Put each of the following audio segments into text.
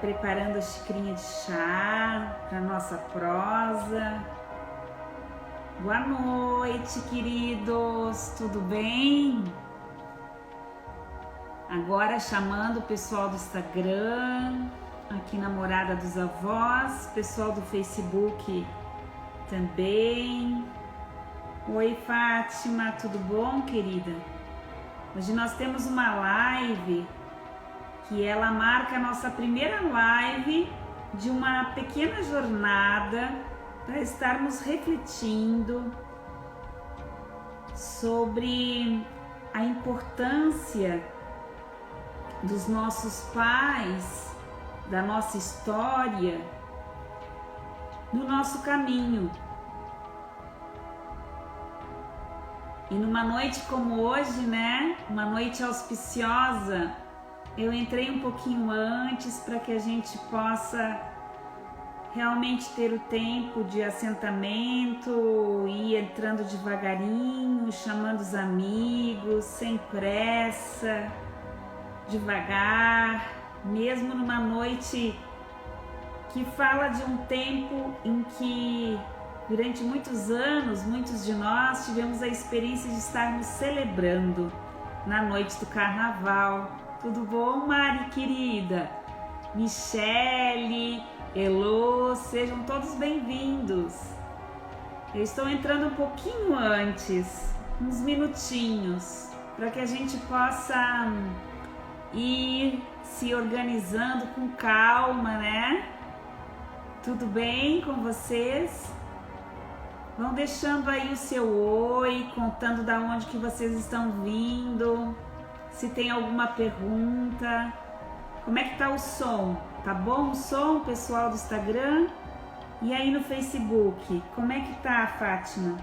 preparando a xicrinha de chá para nossa prosa. Boa noite, queridos, tudo bem? Agora chamando o pessoal do Instagram, aqui na Morada dos Avós, pessoal do Facebook também. Oi, Fátima, tudo bom, querida? Hoje nós temos uma live que ela marca a nossa primeira live de uma pequena jornada para estarmos refletindo sobre a importância dos nossos pais, da nossa história, no nosso caminho. E numa noite como hoje, né, uma noite auspiciosa, eu entrei um pouquinho antes para que a gente possa realmente ter o tempo de assentamento, ir entrando devagarinho, chamando os amigos, sem pressa, devagar, mesmo numa noite que fala de um tempo em que durante muitos anos, muitos de nós tivemos a experiência de estarmos celebrando na noite do carnaval. Tudo bom, Mari, querida? Michele, Elô, sejam todos bem-vindos. Eu estou entrando um pouquinho antes, uns minutinhos, para que a gente possa ir se organizando com calma, né? Tudo bem com vocês? Vão deixando aí o seu oi, contando da onde que vocês estão vindo. Se tem alguma pergunta, como é que tá o som? Tá bom o som, pessoal do Instagram? E aí no Facebook, como é que tá, Fátima?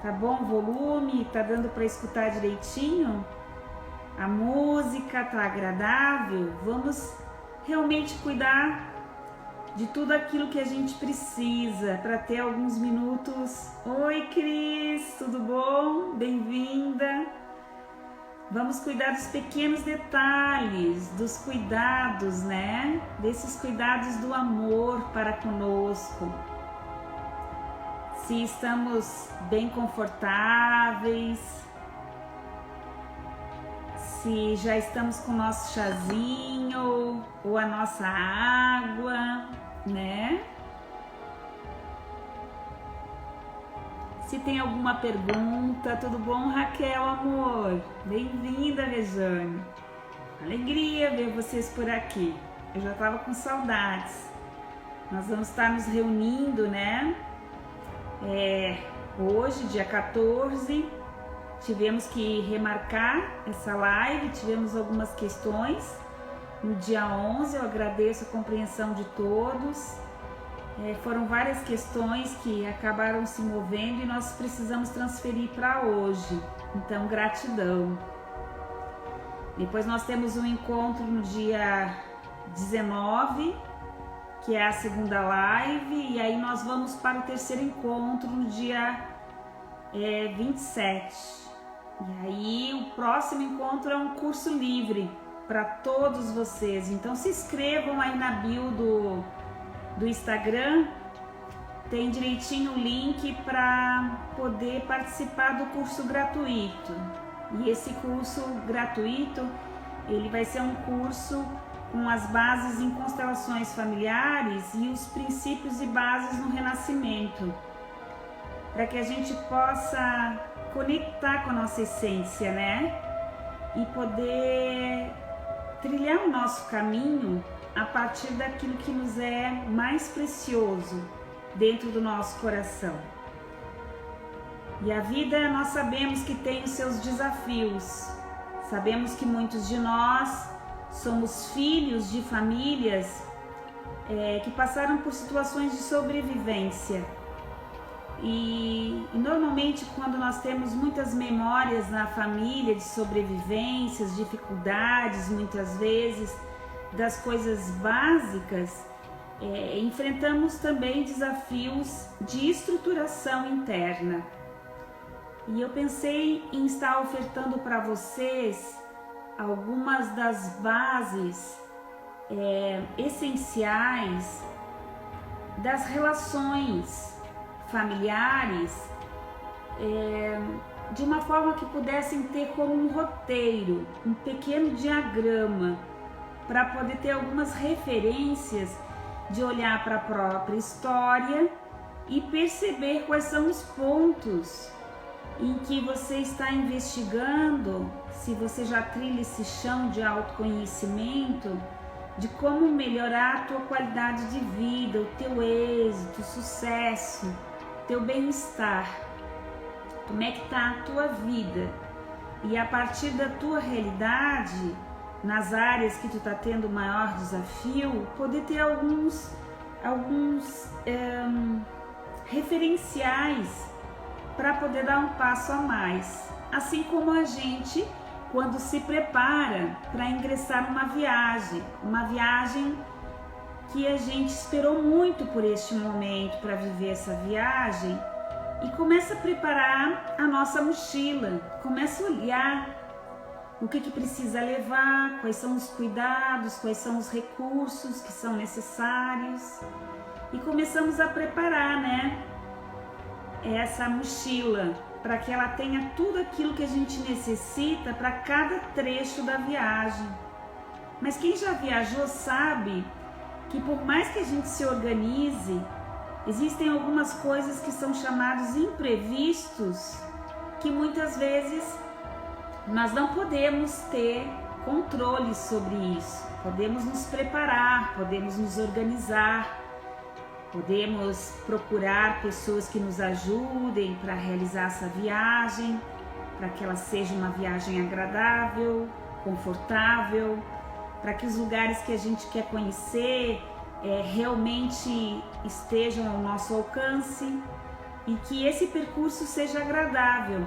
Tá bom o volume? Tá dando para escutar direitinho? A música tá agradável? Vamos realmente cuidar de tudo aquilo que a gente precisa para ter alguns minutos. Oi, Cris, tudo bom? Bem-vinda! Vamos cuidar dos pequenos detalhes, dos cuidados, né? Desses cuidados do amor para conosco. Se estamos bem confortáveis, se já estamos com o nosso chazinho ou a nossa água, né? Se tem alguma pergunta, tudo bom, Raquel, amor? Bem-vinda, Rejane. Alegria ver vocês por aqui. Eu já estava com saudades. Nós vamos estar nos reunindo, né? Hoje, dia 14, tivemos que remarcar essa live, tivemos algumas questões. No dia 11, eu agradeço a compreensão de todos. Foram várias questões que acabaram se movendo e nós precisamos transferir para hoje. Então, gratidão. Depois nós temos um encontro no dia 19, que é a segunda live, e aí nós vamos para o terceiro encontro no dia 27. E aí o próximo encontro é um curso livre para todos vocês. Então se inscrevam aí na bio do Instagram, tem direitinho o link para poder participar do curso gratuito. E esse curso gratuito, ele vai ser um curso com as bases em constelações familiares e os princípios e bases no renascimento, para que a gente possa conectar com a nossa essência, né? E poder trilhar o nosso caminho a partir daquilo que nos é mais precioso dentro do nosso coração. E a vida, nós sabemos que tem os seus desafios. Sabemos que muitos de nós somos filhos de famílias que passaram por situações de sobrevivência. E normalmente quando nós temos muitas memórias na família de sobrevivências, dificuldades muitas vezes, das coisas básicas, enfrentamos também desafios de estruturação interna. E eu pensei em estar ofertando para vocês algumas das bases essenciais das relações familiares, de uma forma que pudessem ter como um roteiro, um pequeno diagrama, para poder ter algumas referências de olhar para a própria história e perceber quais são os pontos em que você está investigando, se você já trilha esse chão de autoconhecimento, de como melhorar a tua qualidade de vida, o teu êxito, o sucesso, teu bem-estar. Como é que está a tua vida? E a partir da tua realidade, nas áreas que tu está tendo o maior desafio, poder ter alguns referenciais para poder dar um passo a mais. Assim como a gente, quando se prepara para ingressar numa viagem que a gente esperou muito por este momento para viver essa viagem, e começa a preparar a nossa mochila, começa a olhar o que precisa levar, quais são os cuidados, quais são os recursos que são necessários, e começamos a preparar, essa mochila para que ela tenha tudo aquilo que a gente necessita para cada trecho da viagem. Mas quem já viajou sabe que por mais que a gente se organize, existem algumas coisas que são chamados imprevistos, que muitas vezes nós não podemos ter controle sobre isso. Podemos nos preparar, podemos nos organizar, podemos procurar pessoas que nos ajudem para realizar essa viagem, para que ela seja uma viagem agradável, confortável, para que os lugares que a gente quer conhecer realmente estejam ao nosso alcance e que esse percurso seja agradável,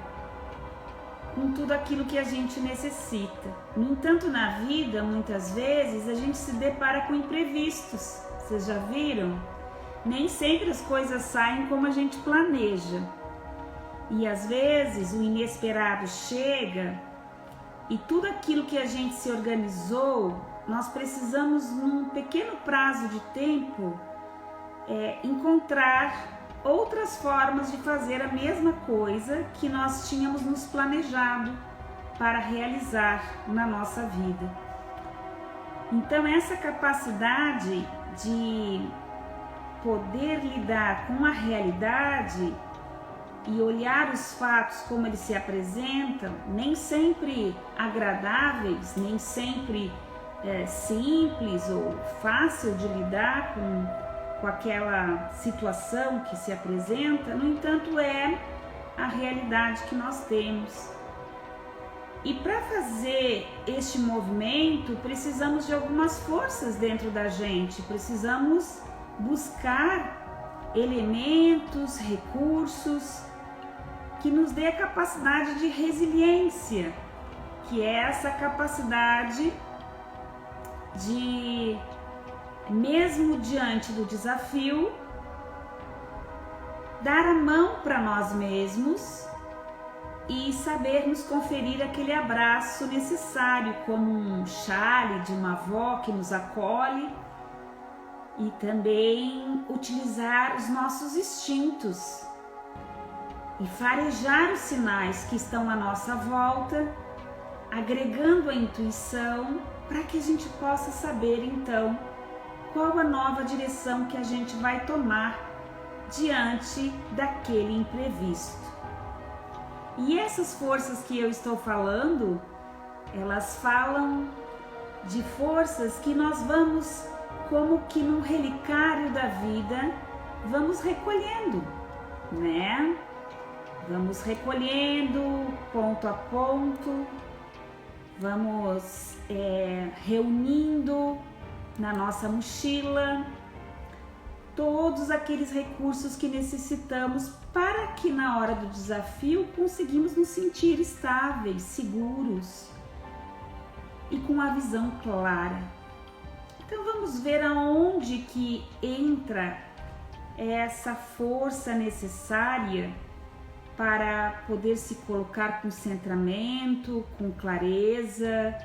com tudo aquilo que a gente necessita. No entanto, na vida, muitas vezes, a gente se depara com imprevistos. Vocês já viram? Nem sempre as coisas saem como a gente planeja. E às vezes o inesperado chega e tudo aquilo que a gente se organizou, nós precisamos, num pequeno prazo de tempo, encontrar outras formas de fazer a mesma coisa que nós tínhamos nos planejado para realizar na nossa vida. Então, essa capacidade de poder lidar com a realidade e olhar os fatos como eles se apresentam, nem sempre agradáveis, nem sempre simples ou fácil de lidar com aquela situação que se apresenta, no entanto é a realidade que nós temos. E para fazer este movimento precisamos de algumas forças dentro da gente, precisamos buscar elementos, recursos que nos dê a capacidade de resiliência, que é essa capacidade de, mesmo diante do desafio, dar a mão para nós mesmos e saber nos conferir aquele abraço necessário, como um chale de uma avó que nos acolhe, e também utilizar os nossos instintos e farejar os sinais que estão à nossa volta, agregando a intuição para que a gente possa saber então qual a nova direção que a gente vai tomar diante daquele imprevisto. E essas forças que eu estou falando, elas falam de forças que nós vamos, como que num relicário da vida, vamos recolhendo, Vamos recolhendo ponto a ponto, vamos reunindo na nossa mochila todos aqueles recursos que necessitamos para que na hora do desafio conseguimos nos sentir estáveis, seguros e com a visão clara. Então vamos ver aonde que entra essa força necessária para poder se colocar com centramento, com clareza,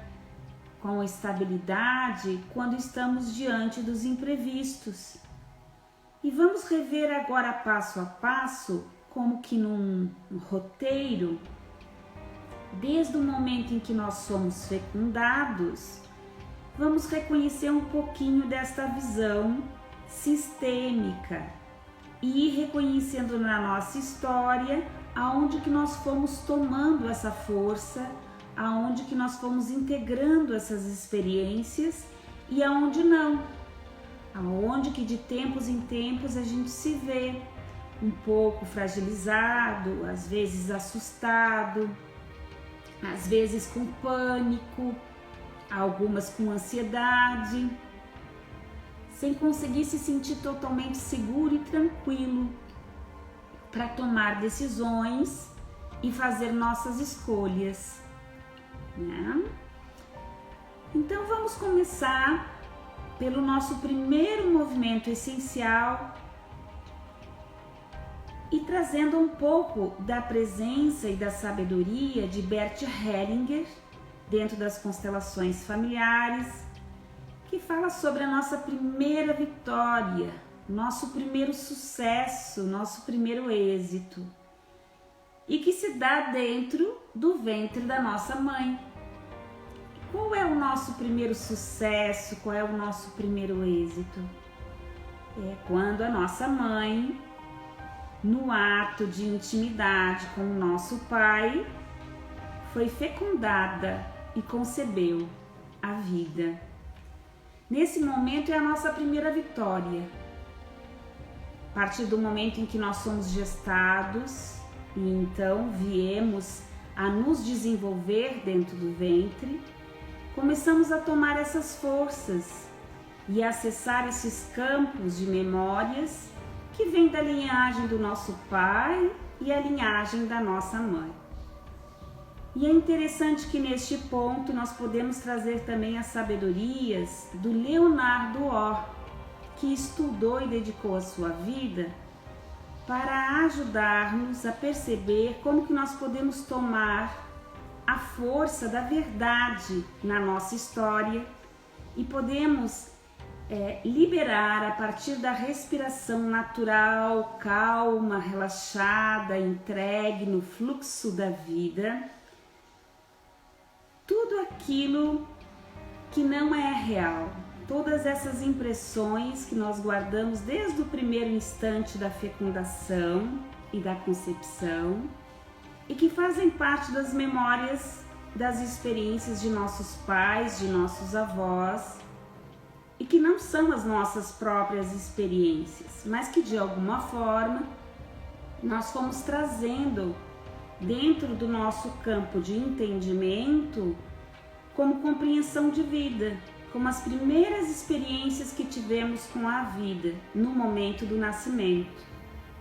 com estabilidade quando estamos diante dos imprevistos. E vamos rever agora passo a passo, como que num roteiro, desde o momento em que nós somos fecundados, vamos reconhecer um pouquinho desta visão sistêmica e ir reconhecendo na nossa história aonde que nós fomos tomando essa força, aonde que nós fomos integrando essas experiências e aonde não, aonde que de tempos em tempos a gente se vê um pouco fragilizado, às vezes assustado, às vezes com pânico, algumas com ansiedade, sem conseguir se sentir totalmente seguro e tranquilo para tomar decisões e fazer nossas escolhas, né? Então vamos começar pelo nosso primeiro movimento essencial e trazendo um pouco da presença e da sabedoria de Bert Hellinger dentro das constelações familiares, que fala sobre a nossa primeira vitória, nosso primeiro sucesso, nosso primeiro êxito, e que se dá dentro do ventre da nossa mãe. Qual é o nosso primeiro sucesso? Qual é o nosso primeiro êxito? É quando a nossa mãe, no ato de intimidade com o nosso pai, foi fecundada e concebeu a vida. Nesse momento é a nossa primeira vitória. A partir do momento em que nós somos gestados e então viemos a nos desenvolver dentro do ventre, começamos a tomar essas forças e a acessar esses campos de memórias que vêm da linhagem do nosso pai e a linhagem da nossa mãe. E é interessante que neste ponto nós podemos trazer também as sabedorias do Leonardo Orr, que estudou e dedicou a sua vida para ajudar-nos a perceber como que nós podemos tomar a força da verdade na nossa história e podemos liberar a partir da respiração natural, calma, relaxada, entregue no fluxo da vida, tudo aquilo que não é real, todas essas impressões que nós guardamos desde o primeiro instante da fecundação e da concepção e que fazem parte das memórias, das experiências de nossos pais, de nossos avós e que não são as nossas próprias experiências, mas que de alguma forma nós fomos trazendo dentro do nosso campo de entendimento como compreensão de vida, como as primeiras experiências que tivemos com a vida no momento do nascimento.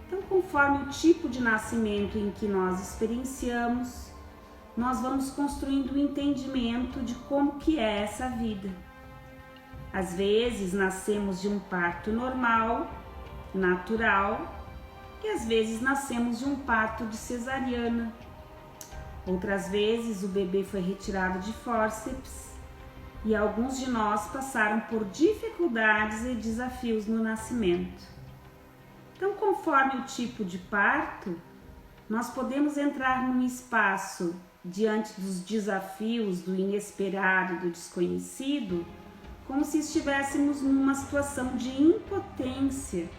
Então, conforme o tipo de nascimento em que nós experienciamos, nós vamos construindo o entendimento de como que é essa vida. Às vezes nascemos de um parto normal, natural, e às vezes nascemos de um parto de cesariana. Outras vezes o bebê foi retirado de fórceps e alguns de nós passaram por dificuldades e desafios no nascimento. Então, conforme o tipo de parto, nós podemos entrar num espaço diante dos desafios, do inesperado, do desconhecido, como se estivéssemos numa situação de impotência,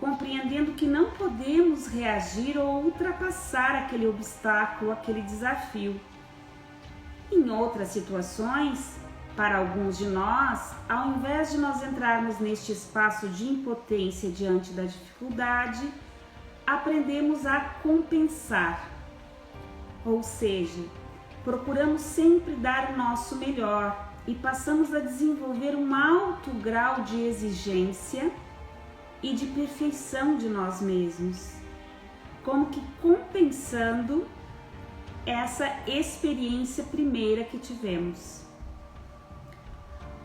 compreendendo que não podemos reagir ou ultrapassar aquele obstáculo, aquele desafio. Em outras situações, para alguns de nós, ao invés de nós entrarmos neste espaço de impotência diante da dificuldade, aprendemos a compensar, ou seja, procuramos sempre dar o nosso melhor e passamos a desenvolver um alto grau de exigência e de perfeição de nós mesmos, como que compensando essa experiência primeira que tivemos.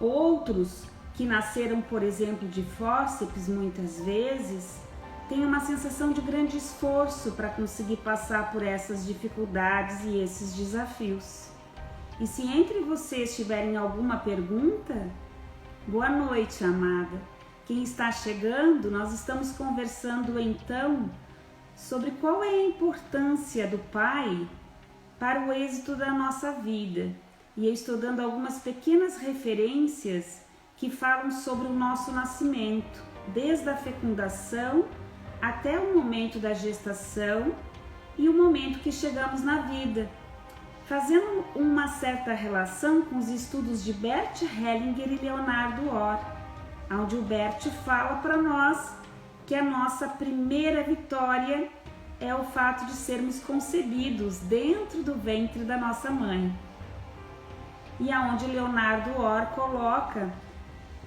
Outros que nasceram, por exemplo, de fórceps, muitas vezes, têm uma sensação de grande esforço para conseguir passar por essas dificuldades e esses desafios. E se entre vocês tiverem alguma pergunta, boa noite, amada. Quem está chegando, nós estamos conversando então sobre qual é a importância do pai para o êxito da nossa vida. E eu estou dando algumas pequenas referências que falam sobre o nosso nascimento, desde a fecundação até o momento da gestação e o momento que chegamos na vida, fazendo uma certa relação com os estudos de Bert Hellinger e Leonardo Orr, onde o Bert fala para nós que a nossa primeira vitória é o fato de sermos concebidos dentro do ventre da nossa mãe. E aonde Leonardo Orr coloca,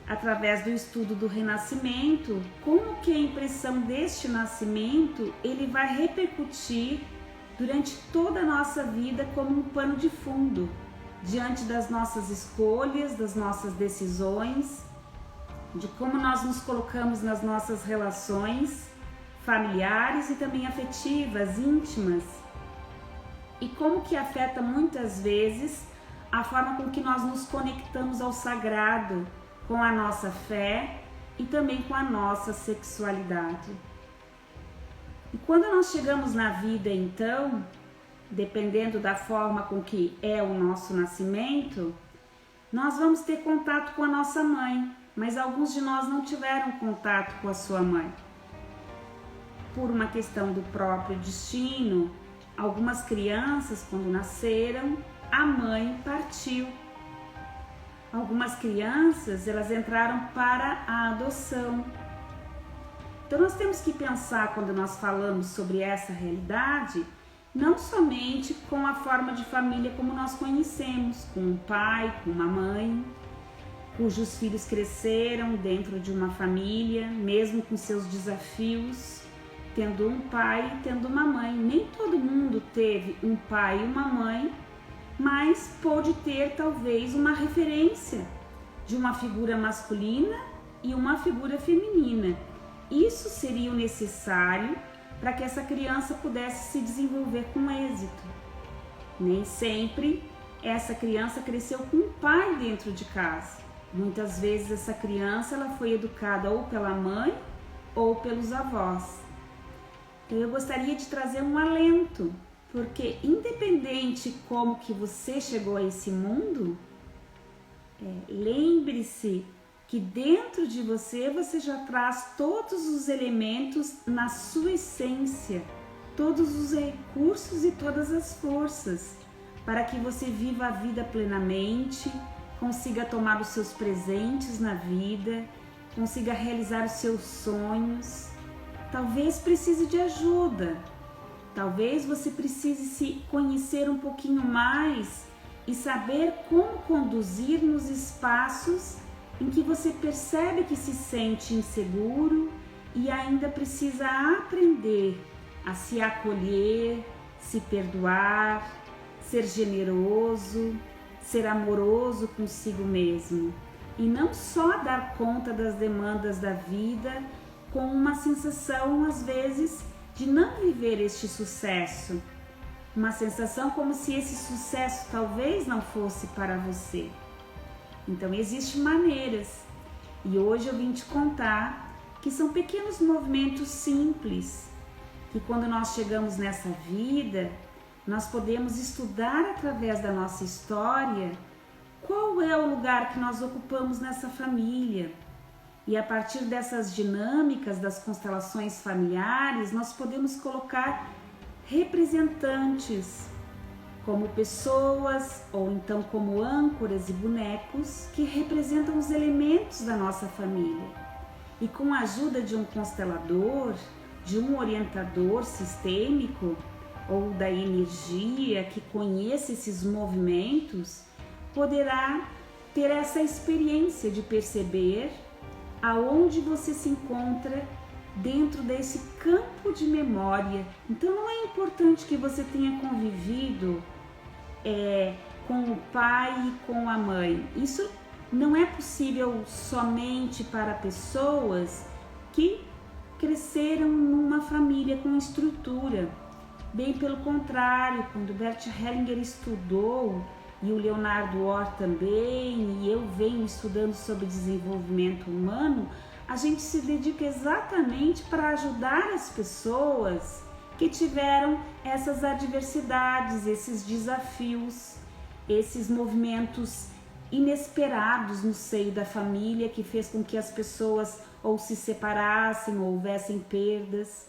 através do estudo do renascimento, como que a impressão deste nascimento ele vai repercutir durante toda a nossa vida como um pano de fundo, diante das nossas escolhas, das nossas decisões, de como nós nos colocamos nas nossas relações familiares e também afetivas, íntimas, e como que afeta muitas vezes a forma com que nós nos conectamos ao sagrado, com a nossa fé e também com a nossa sexualidade. E quando nós chegamos na vida, então, dependendo da forma com que é o nosso nascimento, nós vamos ter contato com a nossa mãe, mas alguns de nós não tiveram contato com a sua mãe. Por uma questão do próprio destino, algumas crianças, quando nasceram, a mãe partiu. Algumas crianças, elas entraram para a adoção. Então nós temos que pensar, quando nós falamos sobre essa realidade, não somente com a forma de família como nós conhecemos, com um pai, com uma mãe, cujos filhos cresceram dentro de uma família, mesmo com seus desafios, tendo um pai e tendo uma mãe. Nem todo mundo teve um pai e uma mãe, mas pôde ter talvez uma referência de uma figura masculina e uma figura feminina. Isso seria o necessário para que essa criança pudesse se desenvolver com êxito. Nem sempre essa criança cresceu com um pai dentro de casa. Muitas vezes essa criança ela foi educada ou pela mãe ou pelos avós. Então eu gostaria de trazer um alento, porque independente como que você chegou a esse mundo, lembre-se que dentro de você, você já traz todos os elementos na sua essência, todos os recursos e todas as forças, para que você viva a vida plenamente, consiga tomar os seus presentes na vida, consiga realizar os seus sonhos. Talvez precise de ajuda, talvez você precise se conhecer um pouquinho mais e saber como conduzir nos espaços em que você percebe que se sente inseguro e ainda precisa aprender a se acolher, se perdoar, ser generoso, ser amoroso consigo mesmo e não só dar conta das demandas da vida com uma sensação às vezes de não viver este sucesso, uma sensação como se esse sucesso talvez não fosse para você. Então existem maneiras, e hoje eu vim te contar que são pequenos movimentos simples, que quando nós chegamos nessa vida, nós podemos estudar através da nossa história qual é o lugar que nós ocupamos nessa família. E a partir dessas dinâmicas das constelações familiares, nós podemos colocar representantes, como pessoas ou então como âncoras e bonecos que representam os elementos da nossa família. E com a ajuda de um constelador, de um orientador sistêmico ou da energia que conheça esses movimentos, poderá ter essa experiência de perceber aonde você se encontra dentro desse campo de memória. Então não é importante que você tenha convivido com o pai e com a mãe. Isso não é possível somente para pessoas que cresceram numa família com estrutura. Bem pelo contrário, quando Bert Hellinger estudou e o Leonardo Orr também, e eu venho estudando sobre desenvolvimento humano, a gente se dedica exatamente para ajudar as pessoas que tiveram essas adversidades, esses desafios, esses movimentos inesperados no seio da família que fez com que as pessoas ou se separassem ou houvessem perdas.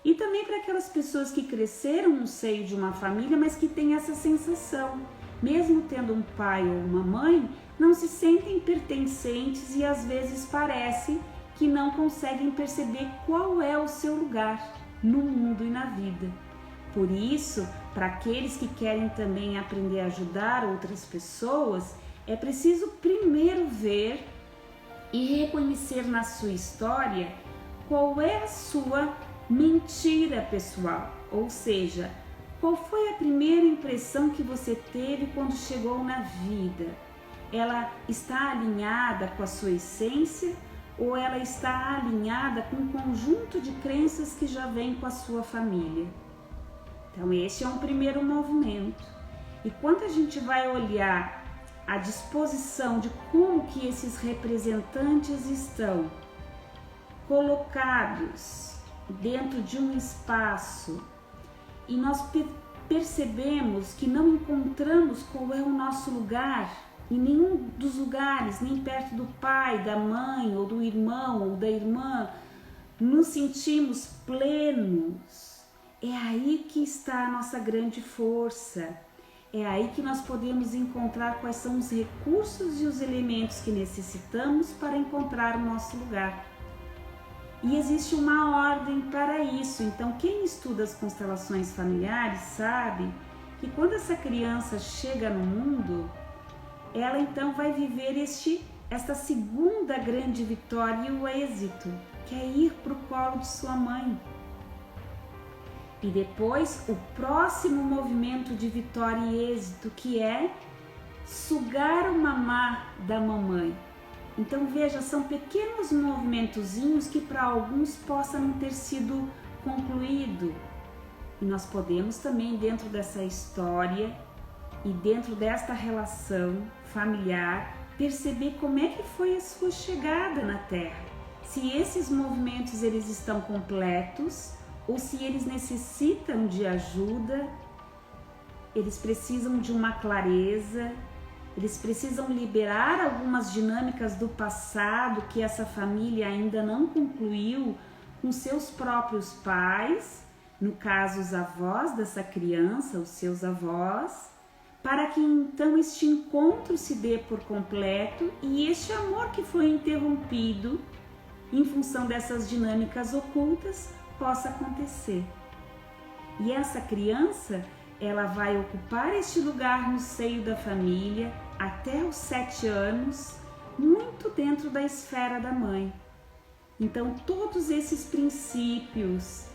E também para aquelas pessoas que cresceram no seio de uma família, mas que têm essa sensação, mesmo tendo um pai ou uma mãe, não se sentem pertencentes e às vezes parece que não conseguem perceber qual é o seu lugar no mundo e na vida. Por isso, para aqueles que querem também aprender a ajudar outras pessoas, é preciso primeiro ver e reconhecer na sua história qual é a sua mentira pessoal, ou seja, qual foi a primeira impressão que você teve quando chegou na vida? Ela está alinhada com a sua essência ou ela está alinhada com um conjunto de crenças que já vem com a sua família? Então este é um primeiro movimento. E quando a gente vai olhar a disposição de como que esses representantes estão colocados dentro de um espaço e nós percebemos que não encontramos qual é o nosso lugar em nenhum dos lugares, nem perto do pai, da mãe, ou do irmão, ou da irmã, nos sentimos plenos. É aí que está a nossa grande força. É aí que nós podemos encontrar quais são os recursos e os elementos que necessitamos para encontrar o nosso lugar. E existe uma ordem para isso. Então, quem estuda as constelações familiares sabe que quando essa criança chega no mundo, ela então vai viver esta segunda grande vitória e o êxito, que é ir para o colo de sua mãe. E depois o próximo movimento de vitória e êxito, que é sugar o mamar da mamãe. Então veja, são pequenos movimentozinhos que para alguns possam não ter sido concluído. E nós podemos também, dentro dessa história e dentro desta relação familiar, perceber como é que foi a sua chegada na Terra. Se esses movimentos eles estão completos ou se eles necessitam de ajuda, eles precisam de uma clareza, eles precisam liberar algumas dinâmicas do passado que essa família ainda não concluiu com seus próprios pais, no caso os avós dessa criança, os seus avós, para que então este encontro se dê por completo e este amor que foi interrompido em função dessas dinâmicas ocultas possa acontecer. E essa criança, ela vai ocupar este lugar no seio da família até os 7 anos, muito dentro da esfera da mãe. Então todos esses princípios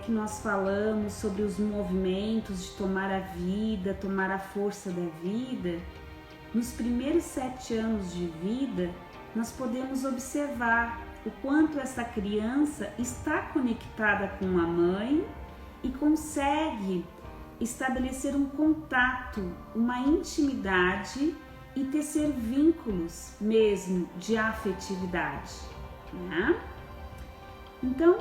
que nós falamos sobre os movimentos de tomar a vida, tomar a força da vida, nos primeiros 7 anos de vida, nós podemos observar o quanto essa criança está conectada com a mãe e consegue estabelecer um contato, uma intimidade e tecer vínculos mesmo de afetividade, né? Então,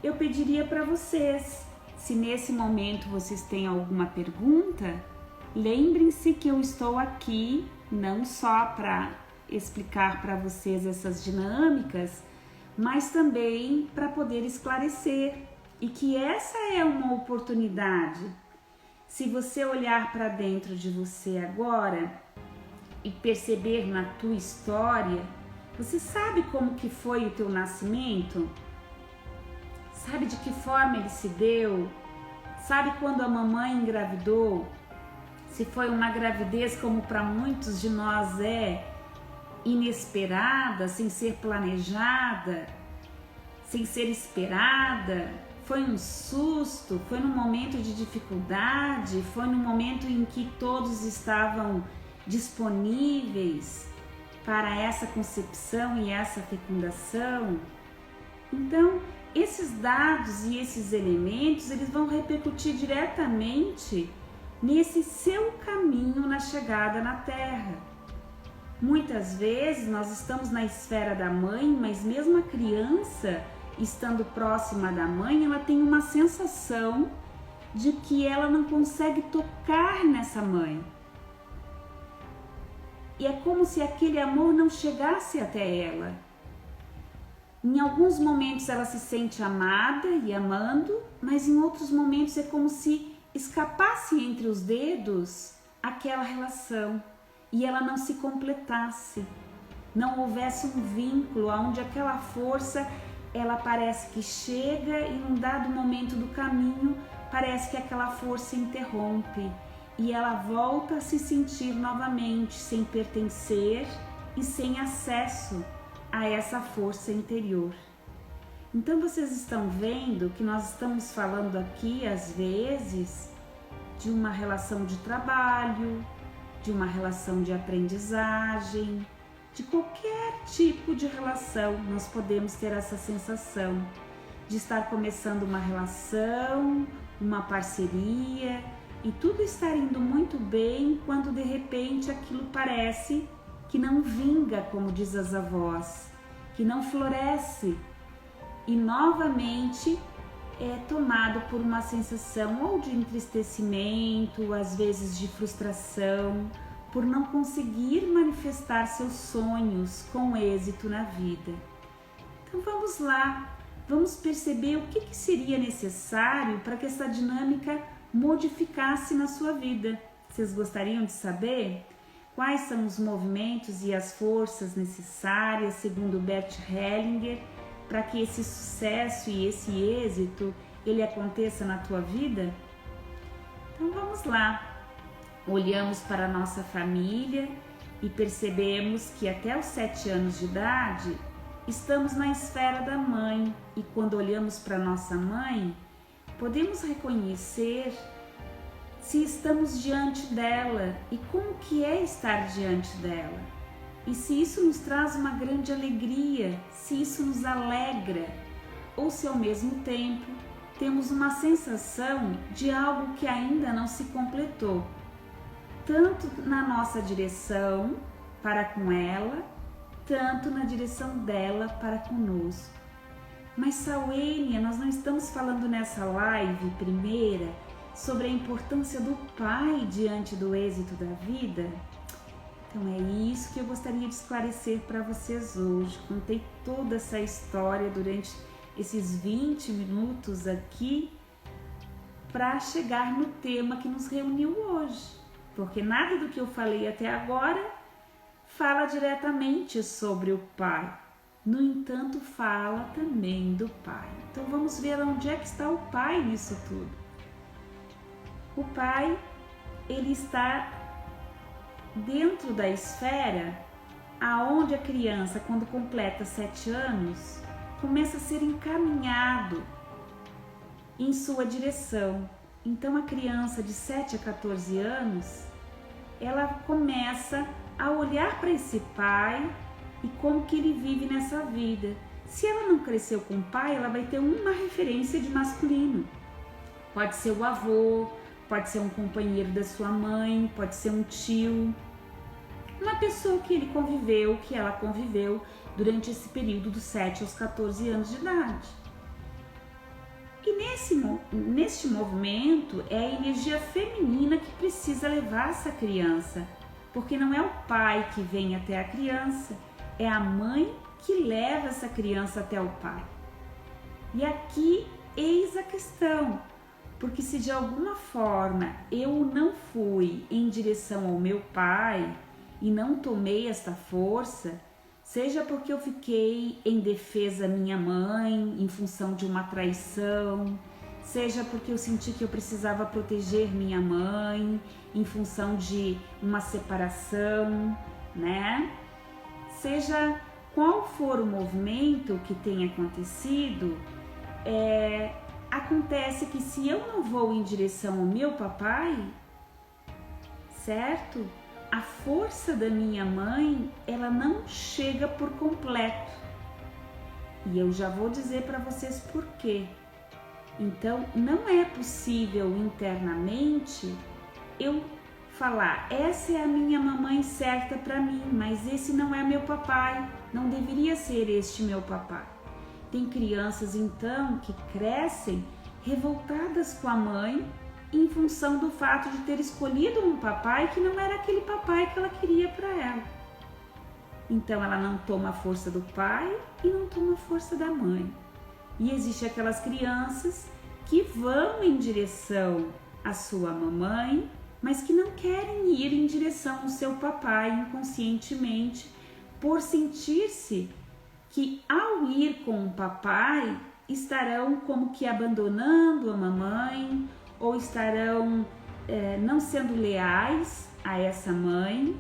eu pediria para vocês, se nesse momento vocês têm alguma pergunta, lembrem-se que eu estou aqui não só para explicar para vocês essas dinâmicas, mas também para poder esclarecer, e que essa é uma oportunidade. Se você olhar para dentro de você agora e perceber na tua história, você sabe como que foi o teu nascimento? Sabe de que forma ele se deu? Sabe quando a mamãe engravidou? Se foi uma gravidez como para muitos de nós é, inesperada, sem ser planejada, sem ser esperada, foi um susto, foi num momento de dificuldade, foi num momento em que todos estavam disponíveis para essa concepção e essa fecundação. Então, esses dados e esses elementos, eles vão repercutir diretamente nesse seu caminho na chegada na Terra. Muitas vezes nós estamos na esfera da mãe, mas mesmo a criança, estando próxima da mãe, ela tem uma sensação de que ela não consegue tocar nessa mãe. E é como se aquele amor não chegasse até ela. Em alguns momentos ela se sente amada e amando, mas em outros momentos é como se escapasse entre os dedos aquela relação e ela não se completasse, não houvesse um vínculo onde aquela força, ela parece que chega e num dado momento do caminho parece que aquela força interrompe e ela volta a se sentir novamente sem pertencer e sem acesso a essa força interior. Então vocês estão vendo que nós estamos falando aqui às vezes de uma relação de trabalho, de uma relação de aprendizagem, de qualquer tipo de relação. Nós podemos ter essa sensação de estar começando uma relação, uma parceria e tudo estar indo muito bem quando de repente aquilo parece que não vinga, como diz as avós, que não floresce e novamente é tomado por uma sensação ou de entristecimento, às vezes de frustração, por não conseguir manifestar seus sonhos com êxito na vida. Então vamos lá, vamos perceber o que seria necessário para que essa dinâmica modificasse na sua vida. Vocês gostariam de saber quais são os movimentos e as forças necessárias, segundo Bert Hellinger, para que esse sucesso e esse êxito ele aconteça na tua vida? Então vamos lá. Olhamos para a nossa família e percebemos que até os 7 anos de idade estamos na esfera da mãe, e quando olhamos para nossa mãe, podemos reconhecer se estamos diante dela e como que é estar diante dela. E se isso nos traz uma grande alegria, se isso nos alegra, ou se ao mesmo tempo temos uma sensação de algo que ainda não se completou, tanto na nossa direção para com ela, tanto na direção dela para conosco. Mas Sauênia, nós não estamos falando nessa live primeira sobre a importância do pai diante do êxito da vida? Então é isso que eu gostaria de esclarecer para vocês hoje. Contei toda essa história durante esses 20 minutos aqui para chegar no tema que nos reuniu hoje, porque nada do que eu falei até agora fala diretamente sobre o pai. No entanto, fala também do pai. Então vamos ver onde é que está o pai nisso tudo. O pai, ele está dentro da esfera aonde a criança, quando completa 7 anos, começa a ser encaminhado em sua direção. Então a criança de 7 a 14 anos, ela começa a olhar para esse pai e como que ele vive nessa vida. Se ela não cresceu com o pai, ela vai ter uma referência de masculino. Pode ser o avô, pode ser um companheiro da sua mãe, pode ser um tio, uma pessoa que ele conviveu, que ela conviveu durante esse período dos 7 aos 14 anos de idade. E neste movimento é a energia feminina que precisa levar essa criança, porque não é o pai que vem até a criança, é a mãe que leva essa criança até o pai. E aqui eis a questão, porque se de alguma forma eu não fui em direção ao meu pai e não tomei esta força, seja porque eu fiquei em defesa da minha mãe, em função de uma traição, seja porque eu senti que eu precisava proteger minha mãe, em função de uma separação, né? Seja qual for o movimento que tenha acontecido, acontece que se eu não vou em direção ao meu papai, certo? A força da minha mãe, ela não chega por completo. E eu já vou dizer para vocês por quê. Então, não é possível internamente eu falar, essa é a minha mamãe certa para mim, mas esse não é meu papai, não deveria ser este meu papai. Tem crianças então que crescem revoltadas com a mãe em função do fato de ter escolhido um papai que não era aquele papai que ela queria para ela. Então ela não toma a força do pai e não toma a força da mãe. E existe aquelas crianças que vão em direção à sua mamãe, mas que não querem ir em direção ao seu papai inconscientemente, por sentir-se que ao ir com o papai estarão como que abandonando a mamãe ou estarão não sendo leais a essa mãe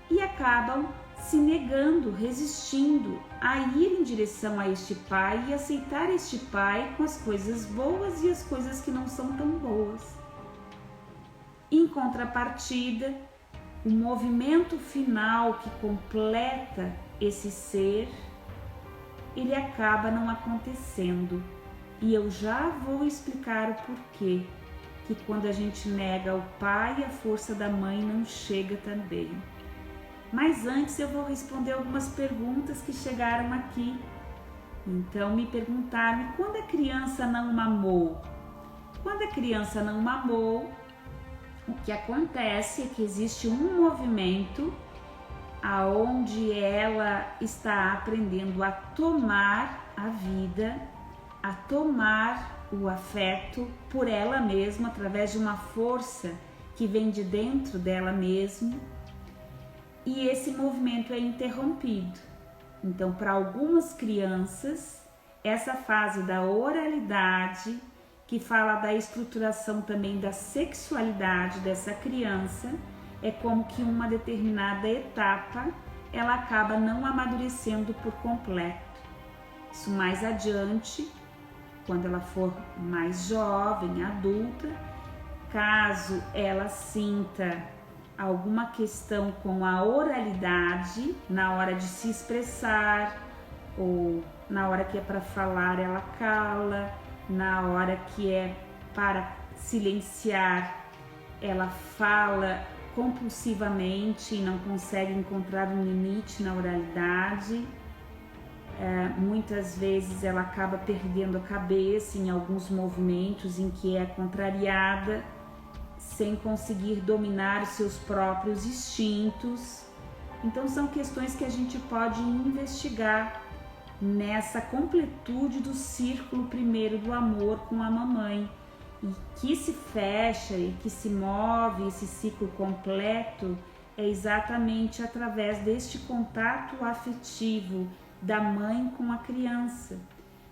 e acabam se negando, resistindo a ir em direção a este pai e aceitar este pai com as coisas boas e as coisas que não são tão boas. Em contrapartida, o movimento final que completa esse ser, ele acaba não acontecendo. E eu já vou explicar o porquê, que quando a gente nega o pai, a força da mãe não chega também. Mas antes eu vou responder algumas perguntas que chegaram aqui. Então me perguntaram, quando a criança não mamou? Quando a criança não mamou, o que acontece é que existe um movimento aonde ela está aprendendo a tomar a vida, a tomar o afeto por ela mesma, através de uma força que vem de dentro dela mesma, e esse movimento é interrompido. Então, para algumas crianças, essa fase da oralidade, que fala da estruturação também da sexualidade dessa criança, é como que uma determinada etapa ela acaba não amadurecendo por completo. Isso mais adiante, quando ela for mais jovem, adulta, caso ela sinta alguma questão com a oralidade, na hora de se expressar, ou na hora que é para falar ela cala, na hora que é para silenciar ela fala compulsivamente e não consegue encontrar um limite na oralidade. Muitas vezes ela acaba perdendo a cabeça em alguns movimentos em que é contrariada, sem conseguir dominar os seus próprios instintos. Então são questões que a gente pode investigar nessa completude do círculo primeiro do amor com a mamãe, e que se fecha e que se move esse ciclo completo é exatamente através deste contato afetivo da mãe com a criança,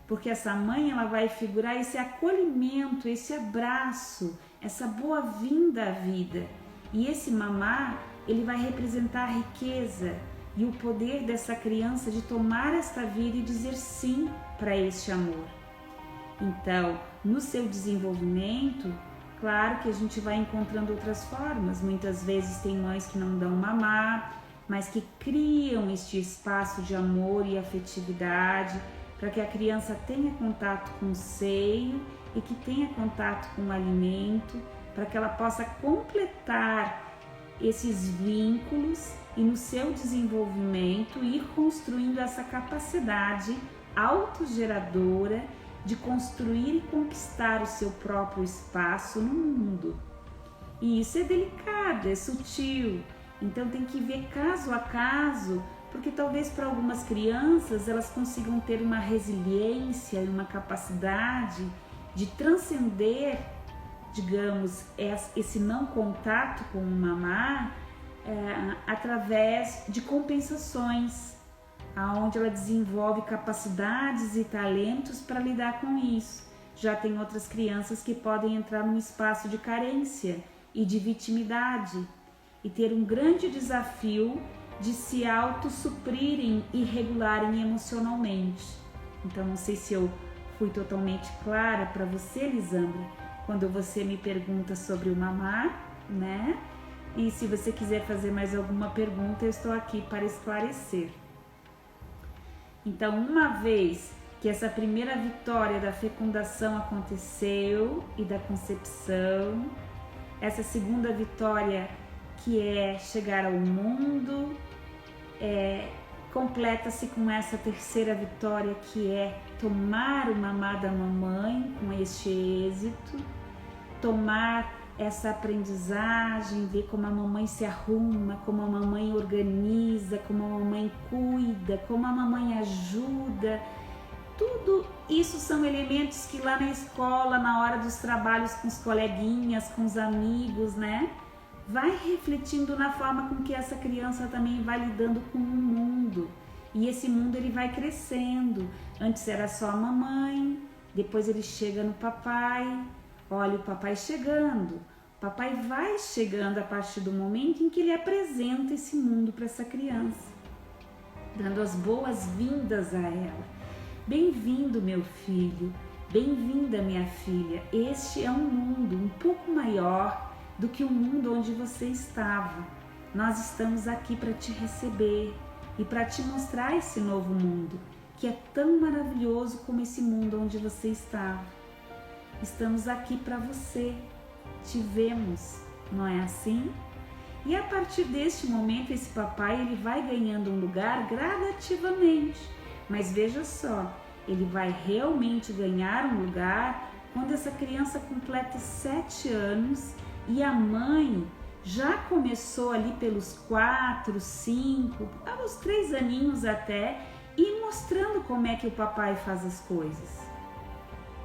porque essa mãe ela vai figurar esse acolhimento, esse abraço, essa boa-vinda à vida, e esse mamar ele vai representar a riqueza e o poder dessa criança de tomar esta vida e dizer sim para este amor. Então, no seu desenvolvimento, claro que a gente vai encontrando outras formas. Muitas vezes tem mães que não dão mamar, mas que criam este espaço de amor e afetividade para que a criança tenha contato com o seio e que tenha contato com o alimento, para que ela possa completar esses vínculos e no seu desenvolvimento ir construindo essa capacidade autogeradora de construir e conquistar o seu próprio espaço no mundo. E isso é delicado, é sutil, então tem que ver caso a caso, porque talvez para algumas crianças elas consigam ter uma resiliência e uma capacidade de transcender, digamos, esse não contato com o mamar através de compensações, aonde ela desenvolve capacidades e talentos para lidar com isso. Já tem outras crianças que podem entrar num espaço de carência e de vitimidade e ter um grande desafio de se autossuprirem e regularem emocionalmente. Então, não sei se eu fui totalmente clara para você, Lisandra, quando você me pergunta sobre o mamar, né? E se você quiser fazer mais alguma pergunta, eu estou aqui para esclarecer. Então, uma vez que essa primeira vitória da fecundação aconteceu e da concepção, essa segunda vitória, que é chegar ao mundo, completa-se com essa terceira vitória, que é tomar uma amada mamãe com este êxito, tomar essa aprendizagem, ver como a mamãe se arruma, como a mamãe organiza, como a mamãe cuida, como a mamãe ajuda. Tudo isso são elementos que lá na escola, na hora dos trabalhos com os coleguinhas, com os amigos, né? Vai refletindo na forma com que essa criança também vai lidando com o mundo. E esse mundo ele vai crescendo. Antes era só a mamãe, depois ele chega no papai. Olha o papai chegando. O papai vai chegando a partir do momento em que ele apresenta esse mundo para essa criança, dando as boas-vindas a ela. Bem-vindo, meu filho. Bem-vinda, minha filha. Este é um mundo um pouco maior do que o mundo onde você estava. Nós estamos aqui para te receber e para te mostrar esse novo mundo, que é tão maravilhoso como esse mundo onde você estava. Estamos aqui para você, te vemos, não é assim? E a partir deste momento, esse papai ele vai ganhando um lugar gradativamente. Mas veja só, ele vai realmente ganhar um lugar quando essa criança completa 7 anos e a mãe já começou ali pelos 4, 5, aos 3 aninhos até, e mostrando como é que o papai faz as coisas.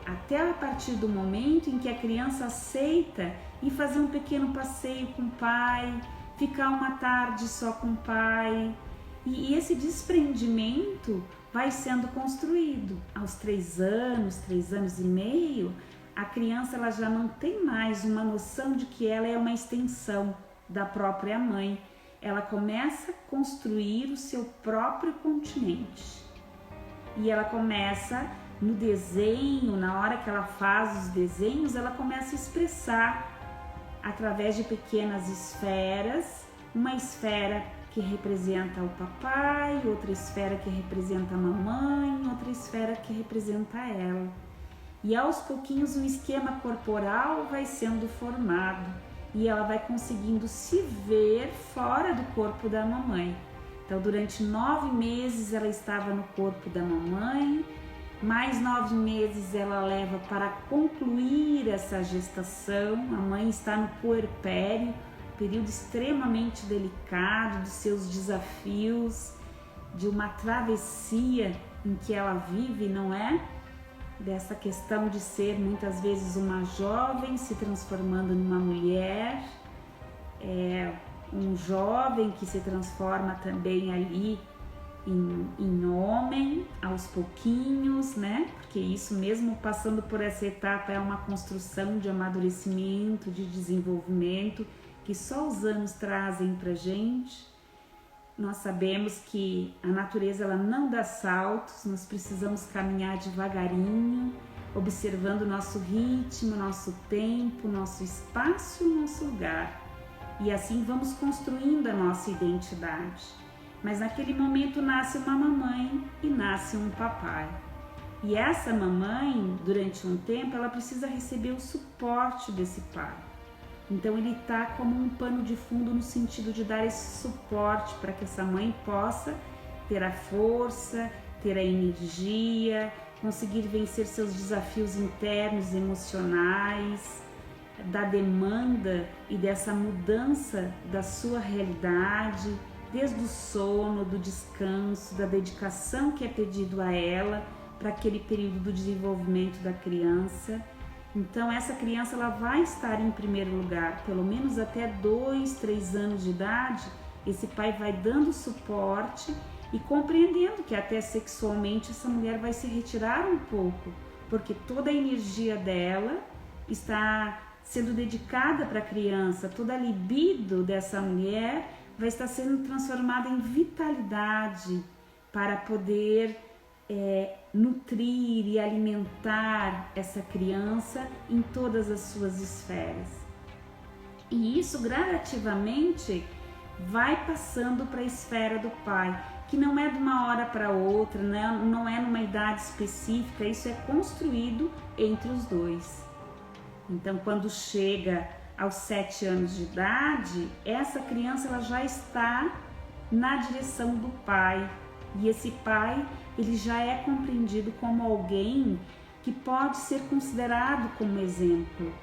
Até a partir do momento em que a criança aceita ir fazer um pequeno passeio com o pai, ficar uma tarde só com o pai. E esse desprendimento vai sendo construído. Aos 3 anos, 3 anos e meio, a criança ela já não tem mais uma noção de que ela é uma extensão da própria mãe. Ela começa a construir o seu próprio continente. E ela começa no desenho, na hora que ela faz os desenhos, ela começa a expressar através de pequenas esferas, uma esfera que representa o papai, outra esfera que representa a mamãe, outra esfera que representa ela. E aos pouquinhos o esquema corporal vai sendo formado e ela vai conseguindo se ver fora do corpo da mamãe. Então, durante 9 meses ela estava no corpo da mamãe, mais 9 meses ela leva para concluir essa gestação. A mãe está no puerpério, período extremamente delicado dos seus desafios, de uma travessia em que ela vive, não é? Dessa questão de ser muitas vezes uma jovem se transformando numa mulher, um jovem que se transforma também ali em homem aos pouquinhos, né? Porque isso mesmo passando por essa etapa é uma construção de amadurecimento, de desenvolvimento que só os anos trazem pra gente. Nós sabemos que a natureza ela não dá saltos, nós precisamos caminhar devagarinho, observando o nosso ritmo, nosso tempo, nosso espaço, nosso lugar. E assim vamos construindo a nossa identidade. Mas naquele momento nasce uma mamãe e nasce um papai. E essa mamãe, durante um tempo, ela precisa receber o suporte desse pai. Então ele está como um pano de fundo no sentido de dar esse suporte para que essa mãe possa ter a força, ter a energia, conseguir vencer seus desafios internos, emocionais, da demanda e dessa mudança da sua realidade, desde o sono, do descanso, da dedicação que é pedido a ela para aquele período do desenvolvimento da criança. Então essa criança ela vai estar em primeiro lugar, pelo menos até 2, 3 anos de idade. Esse pai vai dando suporte e compreendendo que até sexualmente essa mulher vai se retirar um pouco, porque toda a energia dela está sendo dedicada para a criança, toda a libido dessa mulher vai estar sendo transformada em vitalidade para poder nutrir e alimentar essa criança em todas as suas esferas. E isso gradativamente vai passando para a esfera do pai, que não é de uma hora para outra, né? Não é numa idade específica, isso é construído entre os dois. Então, quando chega aos 7 anos de idade, essa criança ela já está na direção do pai. E esse pai, ele já é compreendido como alguém que pode ser considerado como exemplo.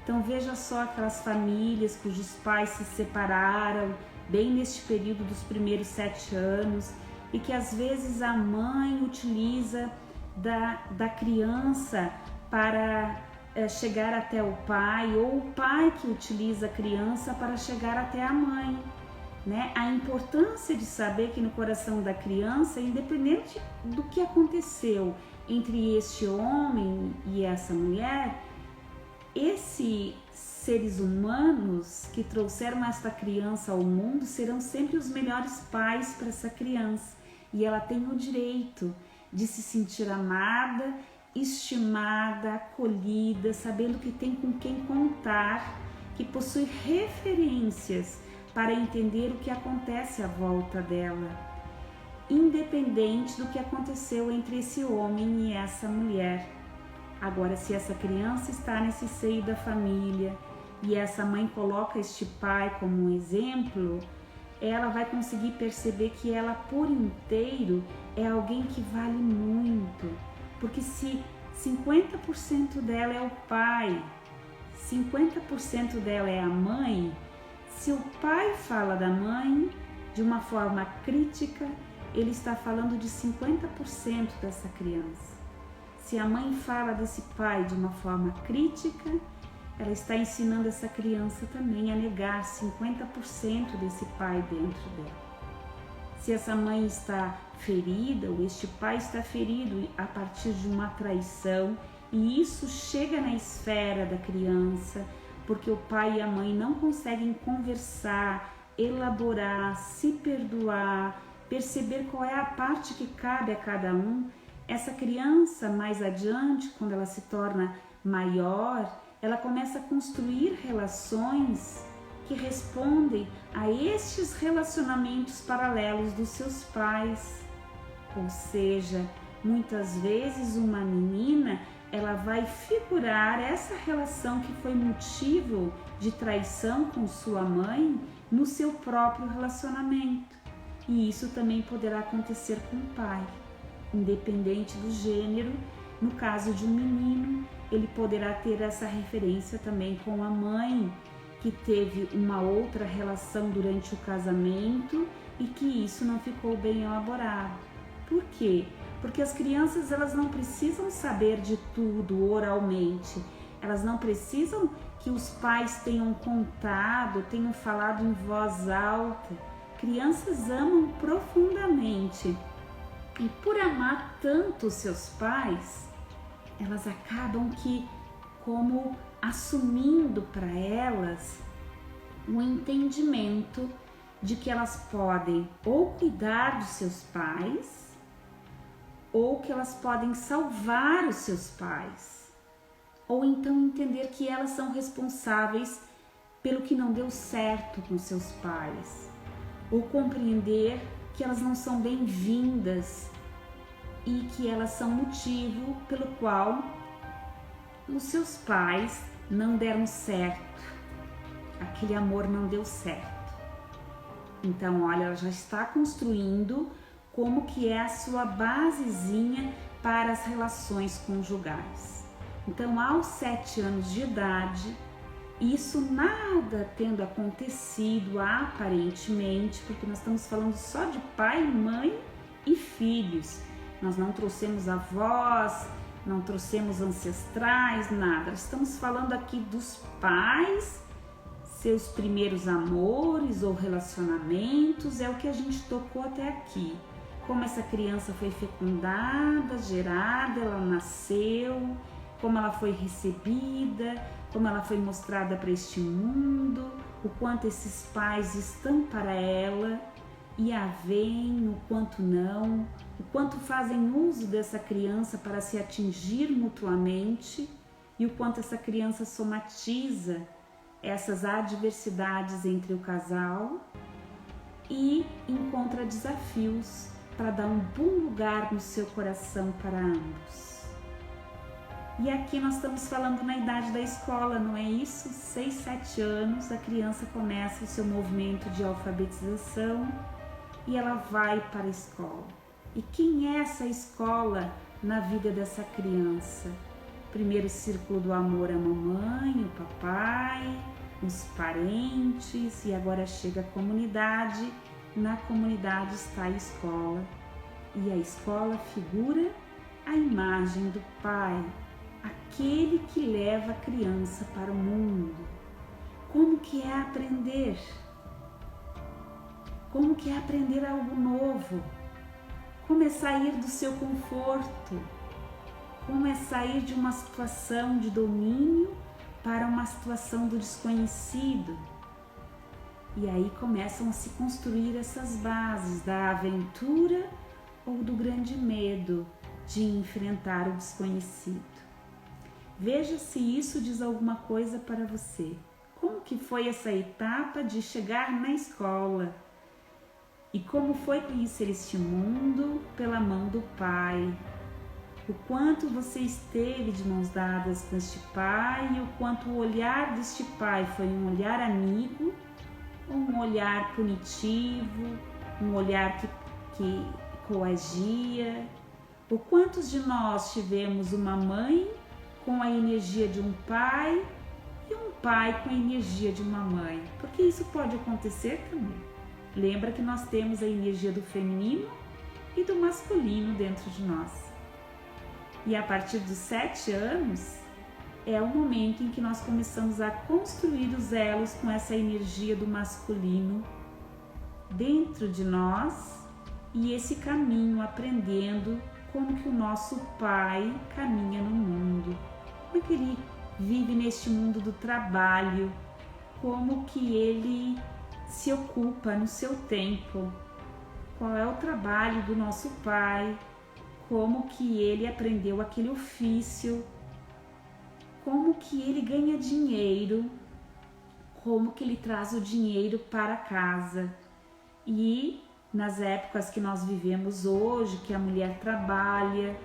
Então veja só aquelas famílias cujos pais se separaram bem neste período dos primeiros 7 anos e que às vezes a mãe utiliza da criança para chegar até o pai, ou o pai que utiliza a criança para chegar até a mãe. Né? A importância de saber que no coração da criança, independente do que aconteceu entre este homem e essa mulher, esses seres humanos que trouxeram esta criança ao mundo serão sempre os melhores pais para essa criança. E ela tem o direito de se sentir amada, estimada, acolhida, sabendo que tem com quem contar, que possui referências para entender o que acontece à volta dela, independente do que aconteceu entre esse homem e essa mulher. Agora, se essa criança está nesse seio da família e essa mãe coloca este pai como um exemplo, ela vai conseguir perceber que ela por inteiro é alguém que vale muito, porque se 50% dela é o pai, 50% dela é a mãe, se o pai fala da mãe de uma forma crítica, ele está falando de 50% dessa criança. Se a mãe fala desse pai de uma forma crítica, ela está ensinando essa criança também a negar 50% desse pai dentro dela. Se essa mãe está ferida ou este pai está ferido a partir de uma traição, e isso chega na esfera da criança, porque o pai e a mãe não conseguem conversar, elaborar, se perdoar, perceber qual é a parte que cabe a cada um. Essa criança, mais adiante, quando ela se torna maior, ela começa a construir relações que respondem a estes relacionamentos paralelos dos seus pais. Ou seja, muitas vezes uma menina, ela vai figurar essa relação que foi motivo de traição com sua mãe no seu próprio relacionamento. E isso também poderá acontecer com o pai, independente do gênero. No caso de um menino, ele poderá ter essa referência também com a mãe, que teve uma outra relação durante o casamento e que isso não ficou bem elaborado. Por quê? Porque as crianças, elas não precisam saber de tudo oralmente, elas não precisam que os pais tenham contado, tenham falado em voz alta. Crianças amam profundamente e por amar tanto os seus pais, elas acabam que como assumindo para elas o entendimento de que elas podem ou cuidar dos seus pais, ou que elas podem salvar os seus pais, ou então entender que elas são responsáveis pelo que não deu certo com seus pais, ou compreender que elas não são bem-vindas e que elas são motivo pelo qual os seus pais não deram certo, aquele amor não deu certo. Então, olha, ela já está construindo como que é a sua basezinha para as relações conjugais. Então, aos 7 anos de idade, isso nada tendo acontecido aparentemente, porque nós estamos falando só de pai, mãe e filhos. Nós não trouxemos avós, não trouxemos ancestrais, nada. Estamos falando aqui dos pais, seus primeiros amores ou relacionamentos, é o que a gente tocou até aqui. Como essa criança foi fecundada, gerada, ela nasceu, como ela foi recebida, como ela foi mostrada para este mundo, o quanto esses pais estão para ela e a veem, o quanto não, o quanto fazem uso dessa criança para se atingir mutuamente e o quanto essa criança somatiza essas adversidades entre o casal e encontra desafios para dar um bom lugar no seu coração para ambos. E aqui nós estamos falando na idade da escola, não é isso? 6, 7 anos, a criança começa o seu movimento de alfabetização e ela vai para a escola. E quem é essa escola na vida dessa criança? Primeiro círculo do amor, a mamãe, o papai, os parentes, e agora chega a comunidade. Na comunidade está a escola, e a escola figura a imagem do pai, aquele que leva a criança para o mundo. Como que é aprender? Como que é aprender algo novo? Como é sair do seu conforto? Como é sair de uma situação de domínio para uma situação do desconhecido? E aí começam a se construir essas bases da aventura ou do grande medo de enfrentar o desconhecido. Veja se isso diz alguma coisa para você. Como que foi essa etapa de chegar na escola? E como foi conhecer este mundo pela mão do Pai? O quanto você esteve de mãos dadas com este Pai e o quanto o olhar deste Pai foi um olhar amigo, um olhar punitivo, um olhar que coagia. O quantos de nós tivemos uma mãe com a energia de um pai e um pai com a energia de uma mãe? Porque isso pode acontecer também. Lembra que nós temos a energia do feminino e do masculino dentro de nós. E a partir dos 7 anos é o momento em que nós começamos a construir os elos com essa energia do masculino dentro de nós e esse caminho aprendendo como que o nosso pai caminha no mundo, como que ele vive neste mundo do trabalho, como que ele se ocupa no seu tempo, qual é o trabalho do nosso pai, como que ele aprendeu aquele ofício, como que ele ganha dinheiro, como que ele traz o dinheiro para casa. E nas épocas que nós vivemos hoje, que a mulher trabalha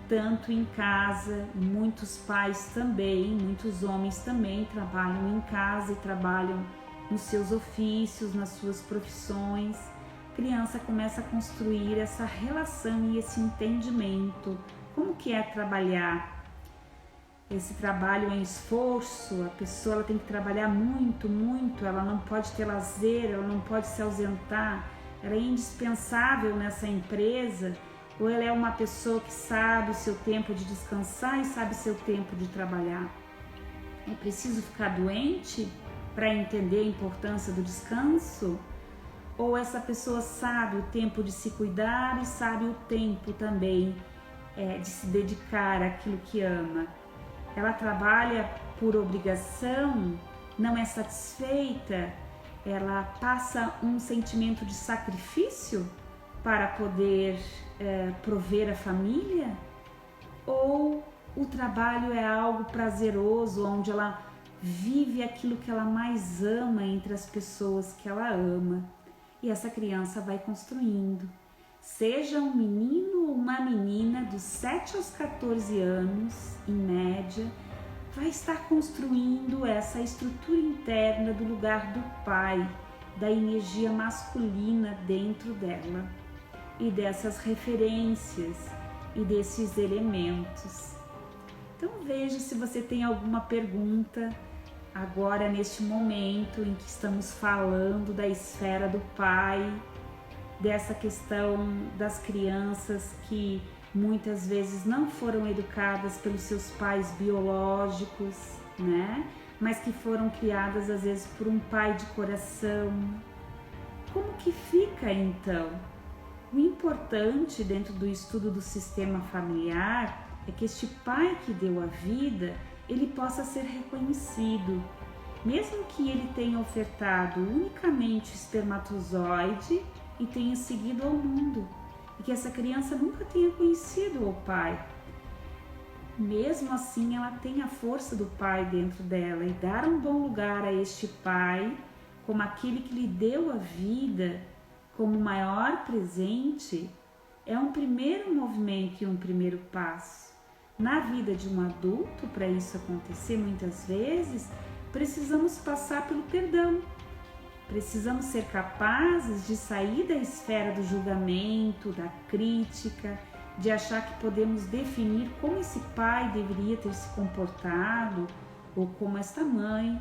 tanto em casa, muitos pais também, muitos homens também trabalham em casa e trabalham nos seus ofícios, nas suas profissões. A criança começa a construir essa relação e esse entendimento. Como que é trabalhar? Esse trabalho é esforço, a pessoa ela tem que trabalhar muito, muito, ela não pode ter lazer, ela não pode se ausentar, ela é indispensável nessa empresa, ou ela é uma pessoa que sabe o seu tempo de descansar e sabe o seu tempo de trabalhar. É preciso ficar doente para entender a importância do descanso? Ou essa pessoa sabe o tempo de se cuidar e sabe o tempo também de se dedicar àquilo que ama? Ela trabalha por obrigação, não é satisfeita, ela passa um sentimento de sacrifício para poder prover a família? Ou o trabalho é algo prazeroso, onde ela vive aquilo que ela mais ama entre as pessoas que ela ama? E essa criança vai construindo. Seja um menino ou uma menina dos 7 aos 14 anos, em média, vai estar construindo essa estrutura interna do lugar do pai, da energia masculina dentro dela e dessas referências e desses elementos. Então veja se você tem alguma pergunta agora neste momento em que estamos falando da esfera do pai, dessa questão das crianças que muitas vezes não foram educadas pelos seus pais biológicos, né? Mas que foram criadas às vezes por um pai de coração. Como que fica então? O importante dentro do estudo do sistema familiar é que este pai que deu a vida, ele possa ser reconhecido, mesmo que ele tenha ofertado unicamente espermatozoide e tenha seguido ao mundo, e que essa criança nunca tenha conhecido o pai. Mesmo assim, ela tem a força do pai dentro dela, e dar um bom lugar a este pai, como aquele que lhe deu a vida, como o maior presente, é um primeiro movimento e um primeiro passo. Na vida de um adulto, para isso acontecer muitas vezes, precisamos passar pelo perdão. Precisamos ser capazes de sair da esfera do julgamento, da crítica, de achar que podemos definir como esse pai deveria ter se comportado, ou como esta mãe,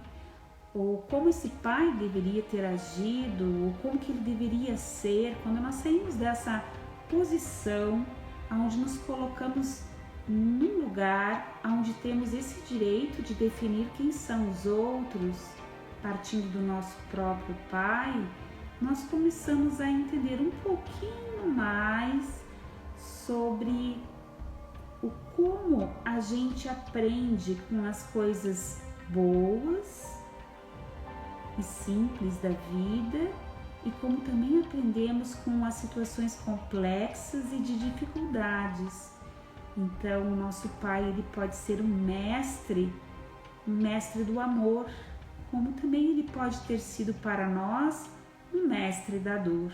ou como esse pai deveria ter agido, ou como que ele deveria ser. Quando nós saímos dessa posição onde nos colocamos num lugar onde temos esse direito de definir quem são os outros, partindo do nosso próprio pai, nós começamos a entender um pouquinho mais sobre o como a gente aprende com as coisas boas e simples da vida e como também aprendemos com as situações complexas e de dificuldades. Então, o nosso pai, ele pode ser um mestre do amor, como também ele pode ter sido para nós um mestre da dor.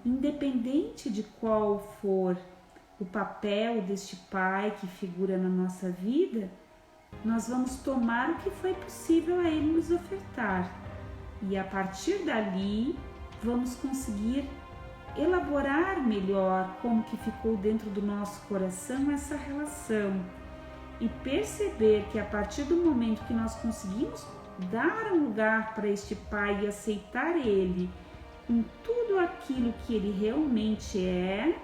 Independente de qual for o papel deste pai que figura na nossa vida, nós vamos tomar o que foi possível a ele nos ofertar. E a partir dali, vamos conseguir elaborar melhor como que ficou dentro do nosso coração essa relação. E perceber que a partir do momento que nós conseguimos dar um lugar para este pai e aceitar ele com tudo aquilo que ele realmente é,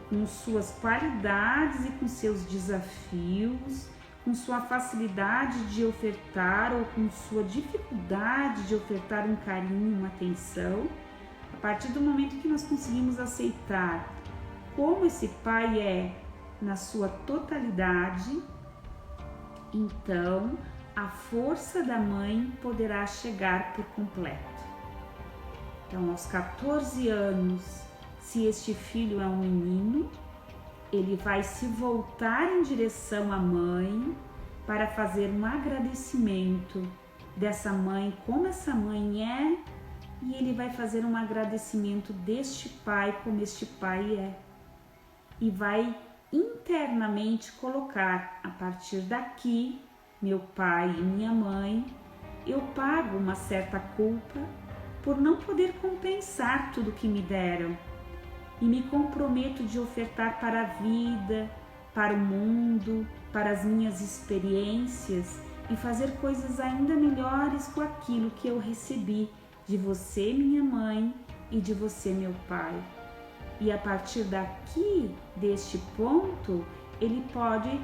com suas qualidades e com seus desafios, com sua facilidade de ofertar ou com sua dificuldade de ofertar um carinho, uma atenção, a partir do momento que nós conseguimos aceitar como esse pai é na sua totalidade, então a força da mãe poderá chegar por completo. Então, aos 14 anos, se este filho é um menino, ele vai se voltar em direção à mãe para fazer um agradecimento dessa mãe, como essa mãe é, e ele vai fazer um agradecimento deste pai, como este pai é. E vai internamente colocar, a partir daqui, meu pai e minha mãe, eu pago uma certa culpa por não poder compensar tudo que me deram e me comprometo de ofertar para a vida, para o mundo, para as minhas experiências e fazer coisas ainda melhores com aquilo que eu recebi de você, minha mãe, e de você, meu pai. E a partir daqui, deste ponto, ele pode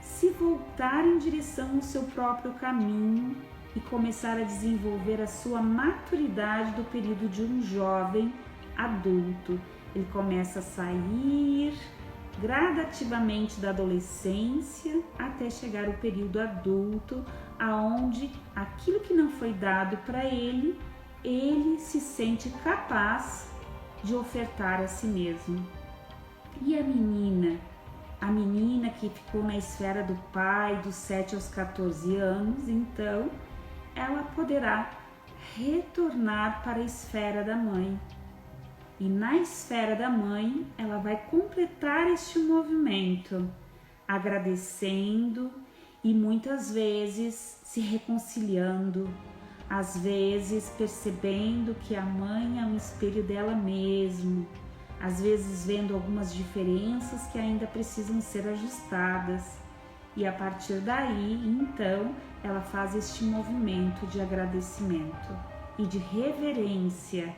se voltar em direção ao seu próprio caminho e começar a desenvolver a sua maturidade do período de um jovem adulto. Ele começa a sair gradativamente da adolescência até chegar ao período adulto, aonde aquilo que não foi dado para ele, ele se sente capaz de ofertar a si mesmo. E a menina que ficou na esfera do pai dos 7 aos 14 anos, então ela poderá retornar para a esfera da mãe. E na esfera da mãe, ela vai completar este movimento, agradecendo e muitas vezes se reconciliando, às vezes percebendo que a mãe é um espelho dela mesma, às vezes vendo algumas diferenças que ainda precisam ser ajustadas. E a partir daí, então, ela faz este movimento de agradecimento e de reverência,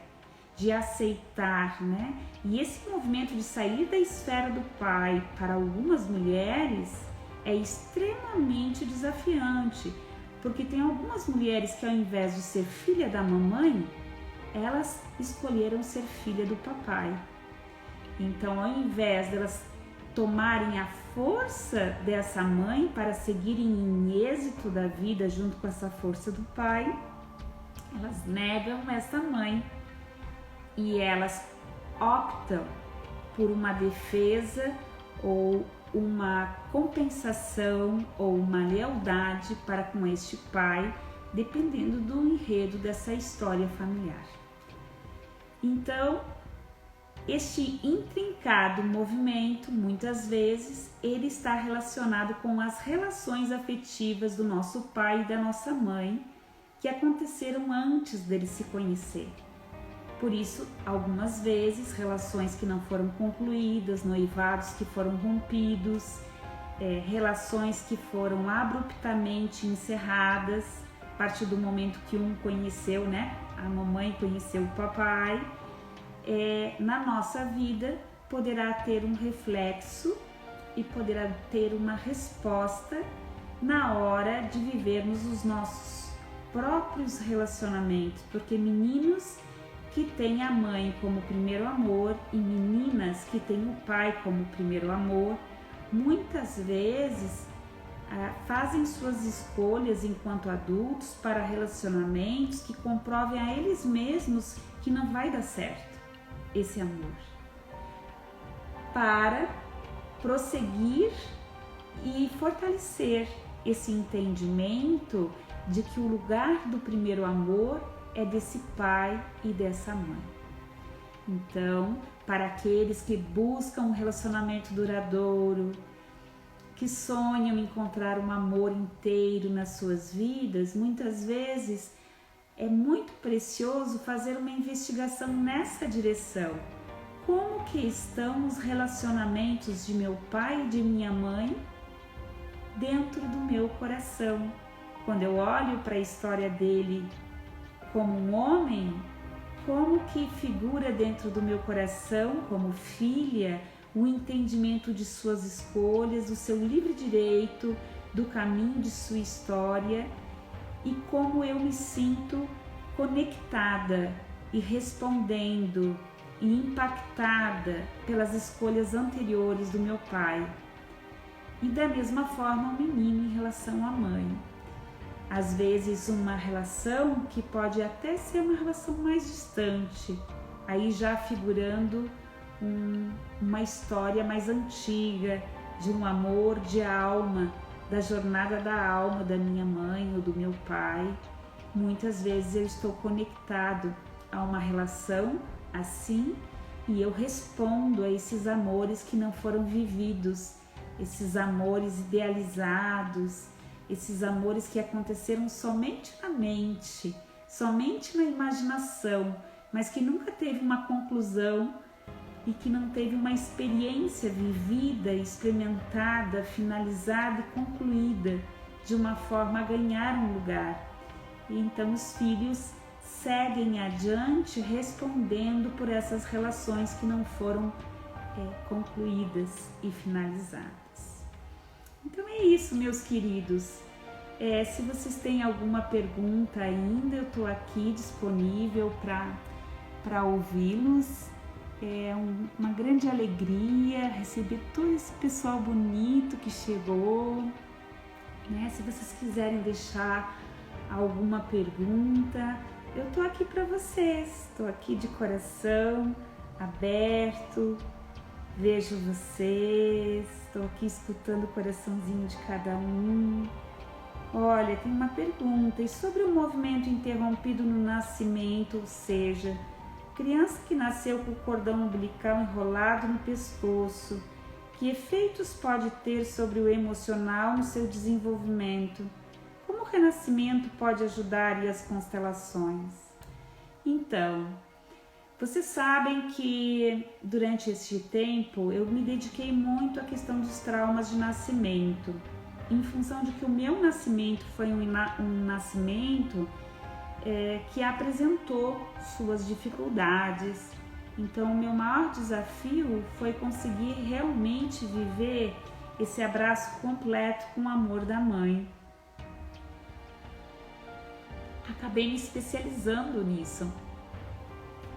de aceitar, né? E esse movimento de sair da esfera do pai para algumas mulheres é extremamente desafiante, porque tem algumas mulheres que ao invés de ser filha da mamãe, elas escolheram ser filha do papai. Então, ao invés delas tomarem a força dessa mãe para seguirem em êxito da vida junto com essa força do pai, elas negam essa mãe e elas optam por uma defesa ou uma compensação ou uma lealdade para com este pai, dependendo do enredo dessa história familiar. Então, Este intrincado movimento, muitas vezes, ele está relacionado com as relações afetivas do nosso pai e da nossa mãe, que aconteceram antes deles se conhecer. Por isso, algumas vezes, relações que não foram concluídas, noivados que foram rompidos, relações que foram abruptamente encerradas, a partir do momento que um conheceu, né? A mamãe conheceu o papai, na nossa vida poderá ter um reflexo e poderá ter uma resposta na hora de vivermos os nossos próprios relacionamentos, porque meninos que têm a mãe como primeiro amor e meninas que têm o pai como primeiro amor, muitas vezes fazem suas escolhas enquanto adultos para relacionamentos que comprovem a eles mesmos que não vai dar certo esse amor, para prosseguir e fortalecer esse entendimento de que o lugar do primeiro amor é desse pai e dessa mãe. Então, para aqueles que buscam um relacionamento duradouro, que sonham encontrar um amor inteiro nas suas vidas, muitas vezes é muito precioso fazer uma investigação nessa direção. Como que estão os relacionamentos de meu pai e de minha mãe dentro do meu coração? Quando eu olho para a história dele como um homem, como que figura dentro do meu coração, como filha, o entendimento de suas escolhas, do seu livre direito, do caminho de sua história, e como eu me sinto conectada e respondendo e impactada pelas escolhas anteriores do meu pai. E da mesma forma o menino em relação à mãe. Às vezes uma relação que pode até ser uma relação mais distante, aí já figurando uma história mais antiga, de um amor de alma, da jornada da alma da minha mãe ou do meu pai. Muitas vezes eu estou conectado a uma relação assim e eu respondo a esses amores que não foram vividos, esses amores idealizados, esses amores que aconteceram somente na mente, somente na imaginação, mas que nunca teve uma conclusão e que não teve uma experiência vivida, experimentada, finalizada e concluída de uma forma a ganhar um lugar. E então os filhos seguem adiante respondendo por essas relações que não foram concluídas e finalizadas. Então é isso, meus queridos. Se vocês têm alguma pergunta ainda, eu estou aqui disponível para ouvi-los. É uma grande alegria receber todo esse pessoal bonito que chegou, né? Se vocês quiserem deixar alguma pergunta, eu tô aqui para vocês, tô aqui de coração aberto, vejo vocês, estou aqui escutando o coraçãozinho de cada um. Olha, tem uma pergunta, e sobre o movimento interrompido no nascimento, ou seja, criança que nasceu com o cordão umbilical enrolado no pescoço, que efeitos pode ter sobre o emocional no seu desenvolvimento? Como o renascimento pode ajudar e as constelações? Então, vocês sabem que durante este tempo eu me dediquei muito à questão dos traumas de nascimento, em função de que o meu nascimento foi um nascimento que apresentou suas dificuldades. Então, o meu maior desafio foi conseguir realmente viver esse abraço completo com o amor da mãe. Acabei me especializando nisso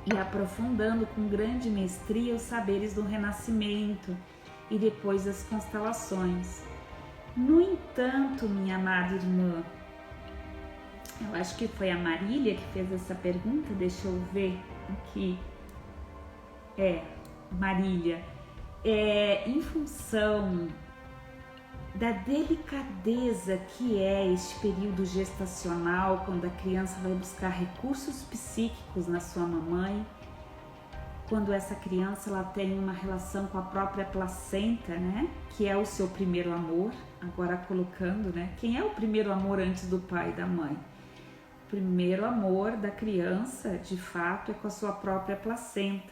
e aprofundando com grande mestria os saberes do renascimento e depois as constelações. No entanto, minha amada irmã, eu acho que foi a Marília que fez essa pergunta, deixa eu ver aqui. Marília, em função da delicadeza que é este período gestacional, quando a criança vai buscar recursos psíquicos na sua mamãe, quando essa criança ela tem uma relação com a própria placenta, né? Que é o seu primeiro amor. Agora colocando, né? Quem é o primeiro amor antes do pai e da mãe? O primeiro amor da criança, de fato, é com a sua própria placenta,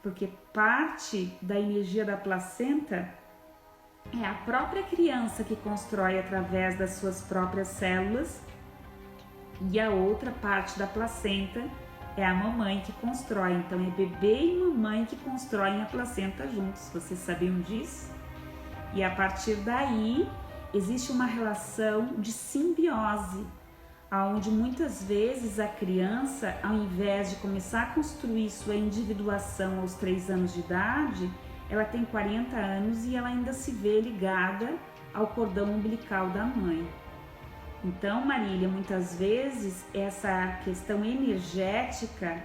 porque parte da energia da placenta é a própria criança que constrói através das suas próprias células, e a outra parte da placenta é a mamãe que constrói. Então é bebê e mamãe que constroem a placenta juntos. Vocês sabiam disso? E a partir daí existe uma relação de simbiose, onde muitas vezes a criança, ao invés de começar a construir sua individuação aos 3 anos de idade, ela tem 40 anos e ela ainda se vê ligada ao cordão umbilical da mãe. Então, Marília, muitas vezes essa questão energética,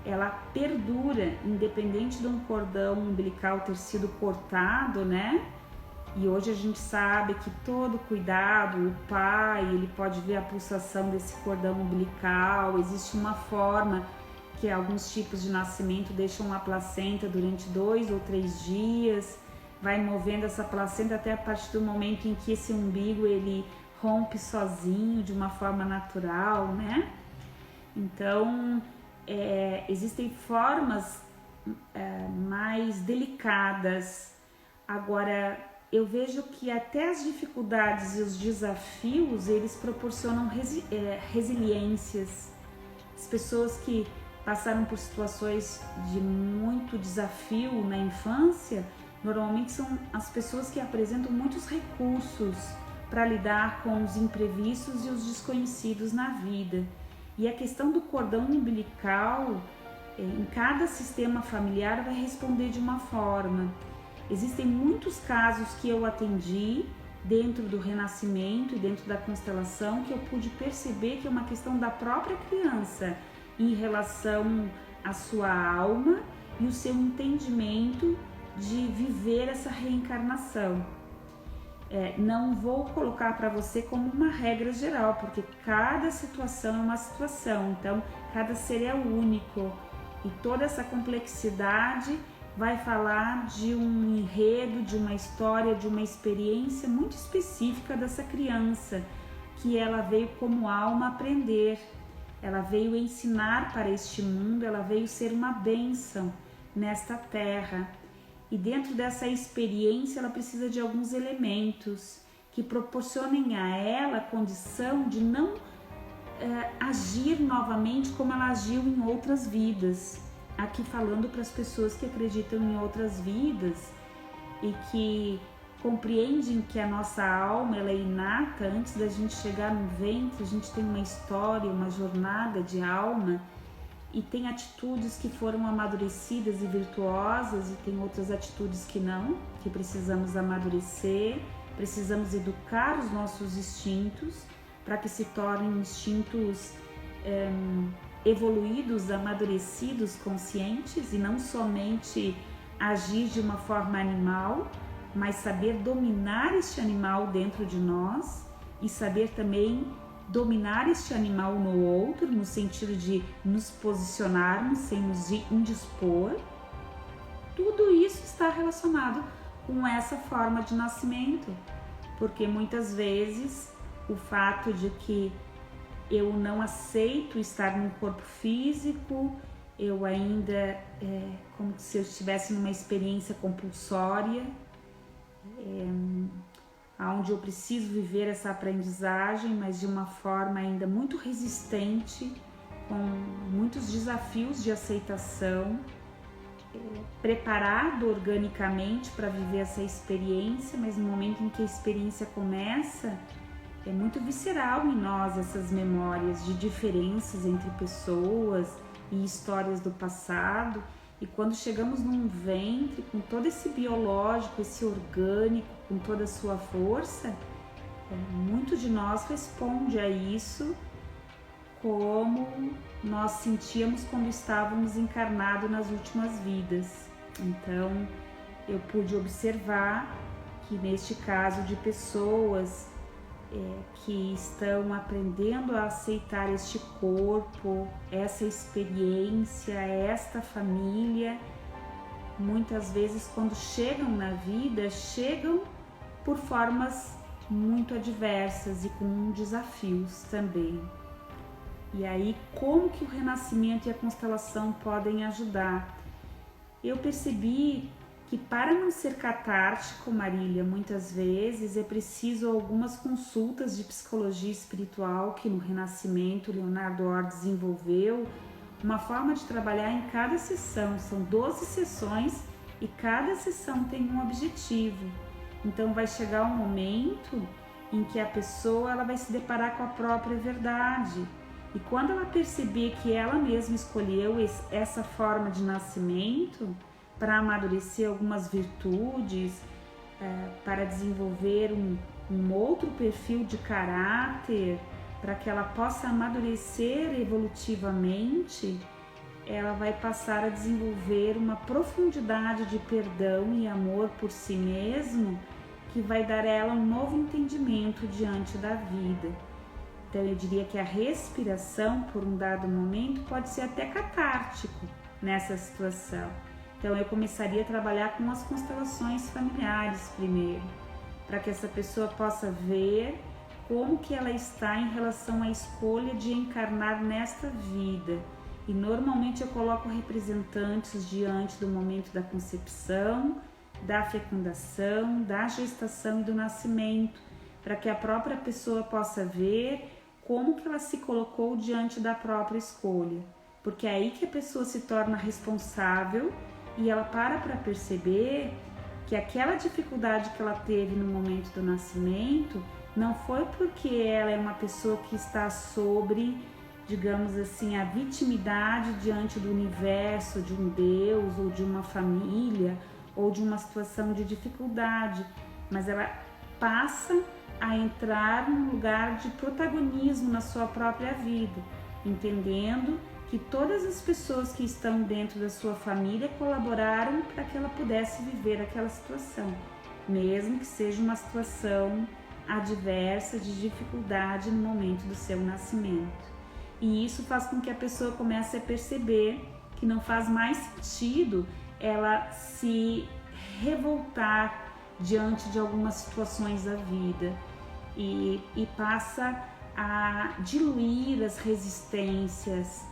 ela perdura, independente de um cordão umbilical ter sido cortado, né? E hoje a gente sabe que todo cuidado, o pai, ele pode ver a pulsação desse cordão umbilical. Existe uma forma que alguns tipos de nascimento deixam a placenta durante 2 ou 3 dias, vai movendo essa placenta até a partir do momento em que esse umbigo ele rompe sozinho, de uma forma natural, né? Então, existem formas mais delicadas. Agora, eu vejo que até as dificuldades e os desafios, eles proporcionam resiliências. As pessoas que passaram por situações de muito desafio na infância, normalmente são as pessoas que apresentam muitos recursos para lidar com os imprevistos e os desconhecidos na vida. E a questão do cordão umbilical, em cada sistema familiar, vai responder de uma forma. Existem muitos casos que eu atendi dentro do renascimento e dentro da constelação que eu pude perceber que é uma questão da própria criança em relação à sua alma e o seu entendimento de viver essa reencarnação. Não vou colocar para você como uma regra geral, porque cada situação é uma situação, então cada ser é único e toda essa complexidade vai falar de um enredo, de uma história, de uma experiência muito específica dessa criança, que ela veio como alma aprender, ela veio ensinar para este mundo, ela veio ser uma bênção nesta terra. E dentro dessa experiência ela precisa de alguns elementos que proporcionem a ela a condição de não agir novamente como ela agiu em outras vidas. Aqui falando para as pessoas que acreditam em outras vidas e que compreendem que a nossa alma ela é inata. Antes da gente chegar no ventre, a gente tem uma história, uma jornada de alma, e tem atitudes que foram amadurecidas e virtuosas, e tem outras atitudes que não, que precisamos amadurecer, precisamos educar os nossos instintos para que se tornem instintos evoluídos, amadurecidos, conscientes, e não somente agir de uma forma animal, mas saber dominar este animal dentro de nós e saber também dominar este animal no outro, no sentido de nos posicionarmos sem nos indispor. Tudo isso está relacionado com essa forma de nascimento, porque muitas vezes o fato de que eu não aceito estar num corpo físico, eu ainda como se eu estivesse numa experiência compulsória, onde eu preciso viver essa aprendizagem, mas de uma forma ainda muito resistente, com muitos desafios de aceitação, preparado organicamente para viver essa experiência, mas no momento em que a experiência começa, é muito visceral em nós essas memórias de diferenças entre pessoas e histórias do passado. E quando chegamos num ventre, com todo esse biológico, esse orgânico, com toda a sua força, muito de nós responde a isso como nós sentíamos quando estávamos encarnados nas últimas vidas. Então, eu pude observar que neste caso de pessoas que estão aprendendo a aceitar este corpo, essa experiência, esta família. Muitas vezes, quando chegam na vida, chegam por formas muito adversas e com desafios também. E aí, como que o renascimento e a constelação podem ajudar? Eu percebi que para não ser catártico, Marília, muitas vezes é preciso algumas consultas de psicologia espiritual que no Renascimento Leonardo Orr desenvolveu uma forma de trabalhar em cada sessão. São 12 sessões e cada sessão tem um objetivo. Então vai chegar um momento em que a pessoa ela vai se deparar com a própria verdade. E quando ela perceber que ela mesma escolheu essa forma de nascimento para amadurecer algumas virtudes, para desenvolver um outro perfil de caráter, para que ela possa amadurecer evolutivamente, ela vai passar a desenvolver uma profundidade de perdão e amor por si mesmo, que vai dar a ela um novo entendimento diante da vida. Então eu diria que a respiração, por um dado momento, pode ser até catártico nessa situação. Então eu começaria a trabalhar com as constelações familiares primeiro, para que essa pessoa possa ver como que ela está em relação à escolha de encarnar nesta vida. E normalmente eu coloco representantes diante do momento da concepção, da fecundação, da gestação e do nascimento, para que a própria pessoa possa ver como que ela se colocou diante da própria escolha. Porque é aí que a pessoa se torna responsável e ela para perceber que aquela dificuldade que ela teve no momento do nascimento não foi porque ela é uma pessoa que está sobre, digamos assim, a vitimidade diante do universo, de um Deus ou de uma família ou de uma situação de dificuldade, mas ela passa a entrar num lugar de protagonismo na sua própria vida, entendendo que todas as pessoas que estão dentro da sua família colaboraram para que ela pudesse viver aquela situação, mesmo que seja uma situação adversa, de dificuldade no momento do seu nascimento. E isso faz com que a pessoa comece a perceber que não faz mais sentido ela se revoltar diante de algumas situações da vida e passa a diluir as resistências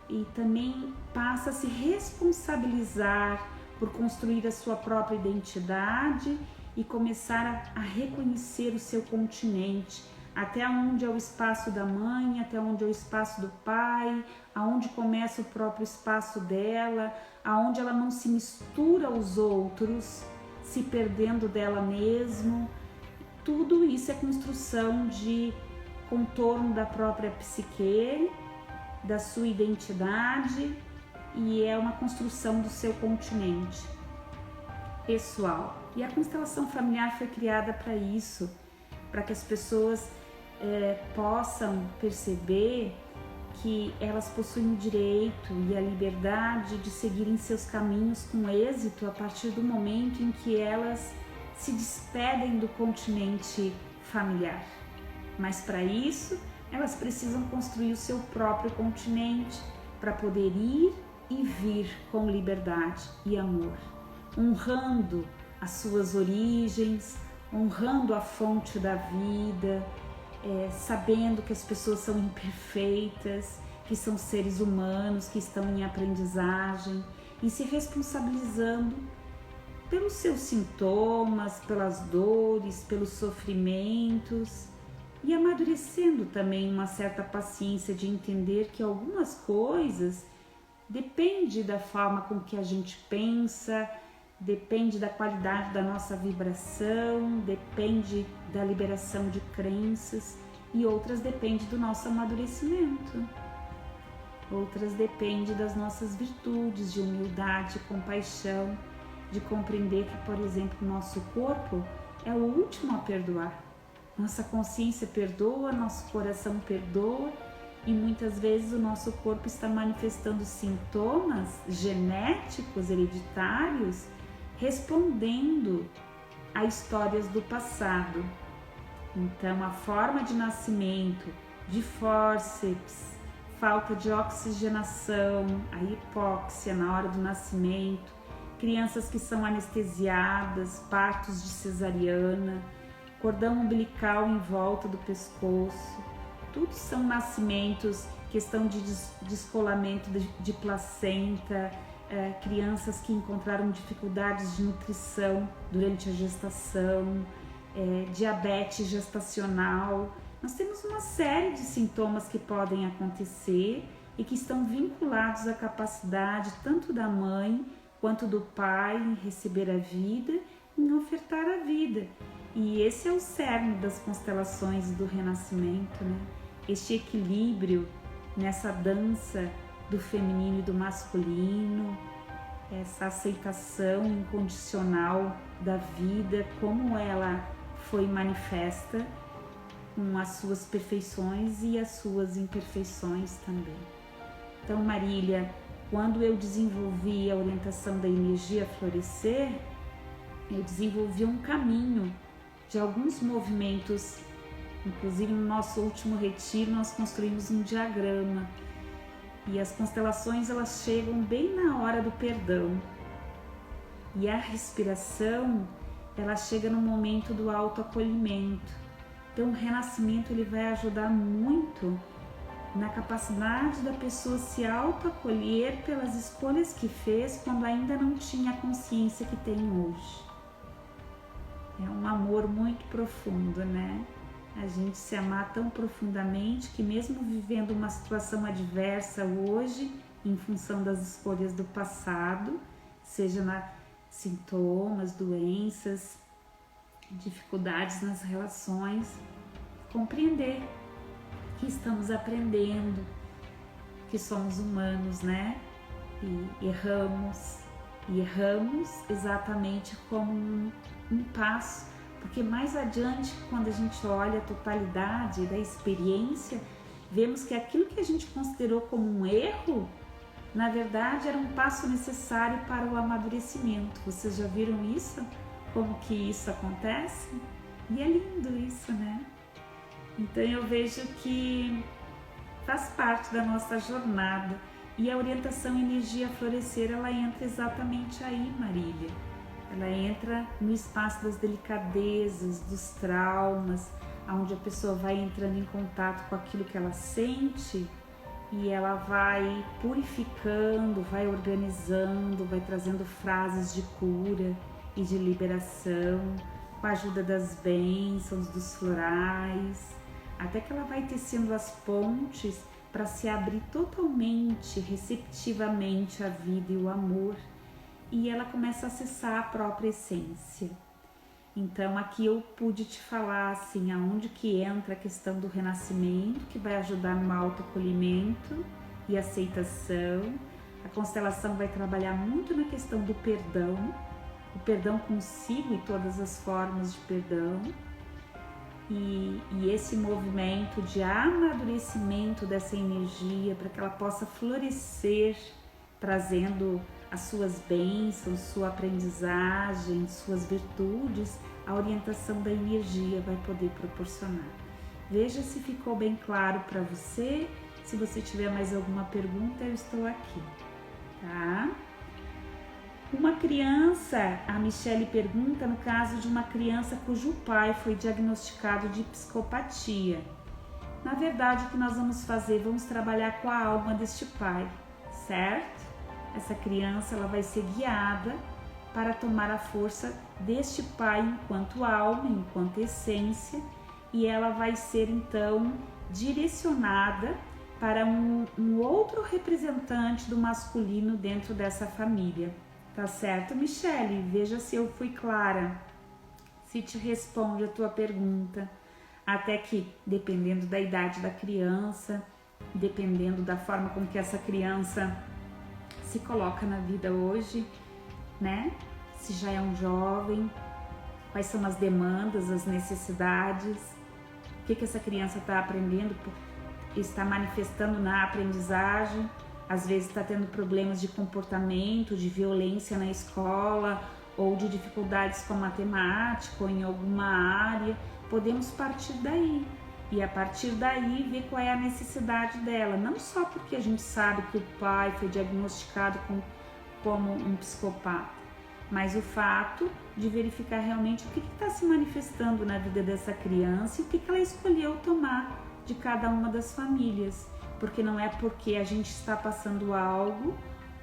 e também passa a se responsabilizar por construir a sua própria identidade e começar a reconhecer o seu continente, até onde é o espaço da mãe, até onde é o espaço do pai, aonde começa o próprio espaço dela, aonde ela não se mistura aos outros, se perdendo dela mesma. Tudo isso é construção de contorno da própria psique, da sua identidade, e é uma construção do seu continente pessoal. E a constelação familiar foi criada para isso, para que as pessoas possam perceber que elas possuem o direito e a liberdade de seguirem seus caminhos com êxito a partir do momento em que elas se despedem do continente familiar. Mas para isso, elas precisam construir o seu próprio continente para poder ir e vir com liberdade e amor, honrando as suas origens, honrando a fonte da vida, sabendo que as pessoas são imperfeitas, que são seres humanos, que estão em aprendizagem, e se responsabilizando pelos seus sintomas, pelas dores, pelos sofrimentos, e amadurecendo também uma certa paciência de entender que algumas coisas depende da forma com que a gente pensa, depende da qualidade da nossa vibração, depende da liberação de crenças, e outras depende do nosso amadurecimento. Outras dependem das nossas virtudes de humildade, compaixão, de compreender que, por exemplo, o nosso corpo é o último a perdoar. Nossa consciência perdoa, nosso coração perdoa, e muitas vezes o nosso corpo está manifestando sintomas genéticos, hereditários, respondendo a histórias do passado. Então, a forma de nascimento, de fórceps, falta de oxigenação, a hipóxia na hora do nascimento, crianças que são anestesiadas, partos de cesariana, cordão umbilical em volta do pescoço, tudo são nascimentos, questão de descolamento de placenta, crianças que encontraram dificuldades de nutrição durante a gestação, diabetes gestacional. Nós temos uma série de sintomas que podem acontecer e que estão vinculados à capacidade tanto da mãe quanto do pai em receber a vida, em ofertar a vida. E esse é o cerne das constelações do renascimento, né? Este equilíbrio nessa dança do feminino e do masculino, essa aceitação incondicional da vida, como ela foi manifesta, com as suas perfeições e as suas imperfeições também. Então, Marília, quando eu desenvolvi a orientação da energia florescer, eu desenvolvi um caminho de alguns movimentos. Inclusive, no nosso último retiro, nós construímos um diagrama. E as constelações, elas chegam bem na hora do perdão. E a respiração, ela chega no momento do autoacolhimento. Então, o renascimento, ele vai ajudar muito na capacidade da pessoa se autoacolher pelas escolhas que fez quando ainda não tinha a consciência que tem hoje. É um amor muito profundo, né? A gente se amar tão profundamente que mesmo vivendo uma situação adversa hoje, em função das escolhas do passado, seja na sintomas, doenças, dificuldades nas relações, compreender que estamos aprendendo, que somos humanos, né? E erramos exatamente como um passo, porque mais adiante, quando a gente olha a totalidade da experiência, vemos que aquilo que a gente considerou como um erro, na verdade era um passo necessário para o amadurecimento. Vocês já viram isso? Como que isso acontece? E é lindo isso, né? Então eu vejo que faz parte da nossa jornada. E a orientação energia florescer, ela entra exatamente aí, Marília. Ela entra no espaço das delicadezas, dos traumas, onde a pessoa vai entrando em contato com aquilo que ela sente e ela vai purificando, vai organizando, vai trazendo frases de cura e de liberação, com a ajuda das bênçãos, dos florais, até que ela vai tecendo as pontes para se abrir totalmente, receptivamente à vida e o amor, e ela começa a acessar a própria essência. Então aqui eu pude te falar assim, aonde que entra a questão do renascimento, que vai ajudar no autoacolhimento e aceitação. A constelação vai trabalhar muito na questão do perdão, o perdão consigo e todas as formas de perdão. E esse movimento de amadurecimento dessa energia para que ela possa florescer, trazendo as suas bênçãos, sua aprendizagem, suas virtudes, a orientação da energia vai poder proporcionar. Veja se ficou bem claro para você. Se você tiver mais alguma pergunta, eu estou aqui, tá? Uma criança, a Michele pergunta, no caso de uma criança cujo pai foi diagnosticado de psicopatia. Na verdade, o que nós vamos fazer? Vamos trabalhar com a alma deste pai, certo? Essa criança, ela vai ser guiada para tomar a força deste pai enquanto alma, enquanto essência, e ela vai ser então direcionada para um outro representante do masculino dentro dessa família. Tá certo, Michele? Veja se eu fui clara, se te responde a tua pergunta. Até que, dependendo da idade da criança, dependendo da forma com que essa criança se coloca na vida hoje, né? Se já é um jovem, quais são as demandas, as necessidades, o que essa criança está aprendendo, está manifestando na aprendizagem. Às vezes está tendo problemas de comportamento, de violência na escola ou de dificuldades com a matemática ou em alguma área. podemos partir daí. E a partir daí ver qual é a necessidade dela. Não só porque a gente sabe que o pai foi diagnosticado como um psicopata, mas o fato de verificar realmente o que está se manifestando na vida dessa criança e o que ela escolheu tomar de cada uma das famílias. Porque não é porque a gente está passando algo,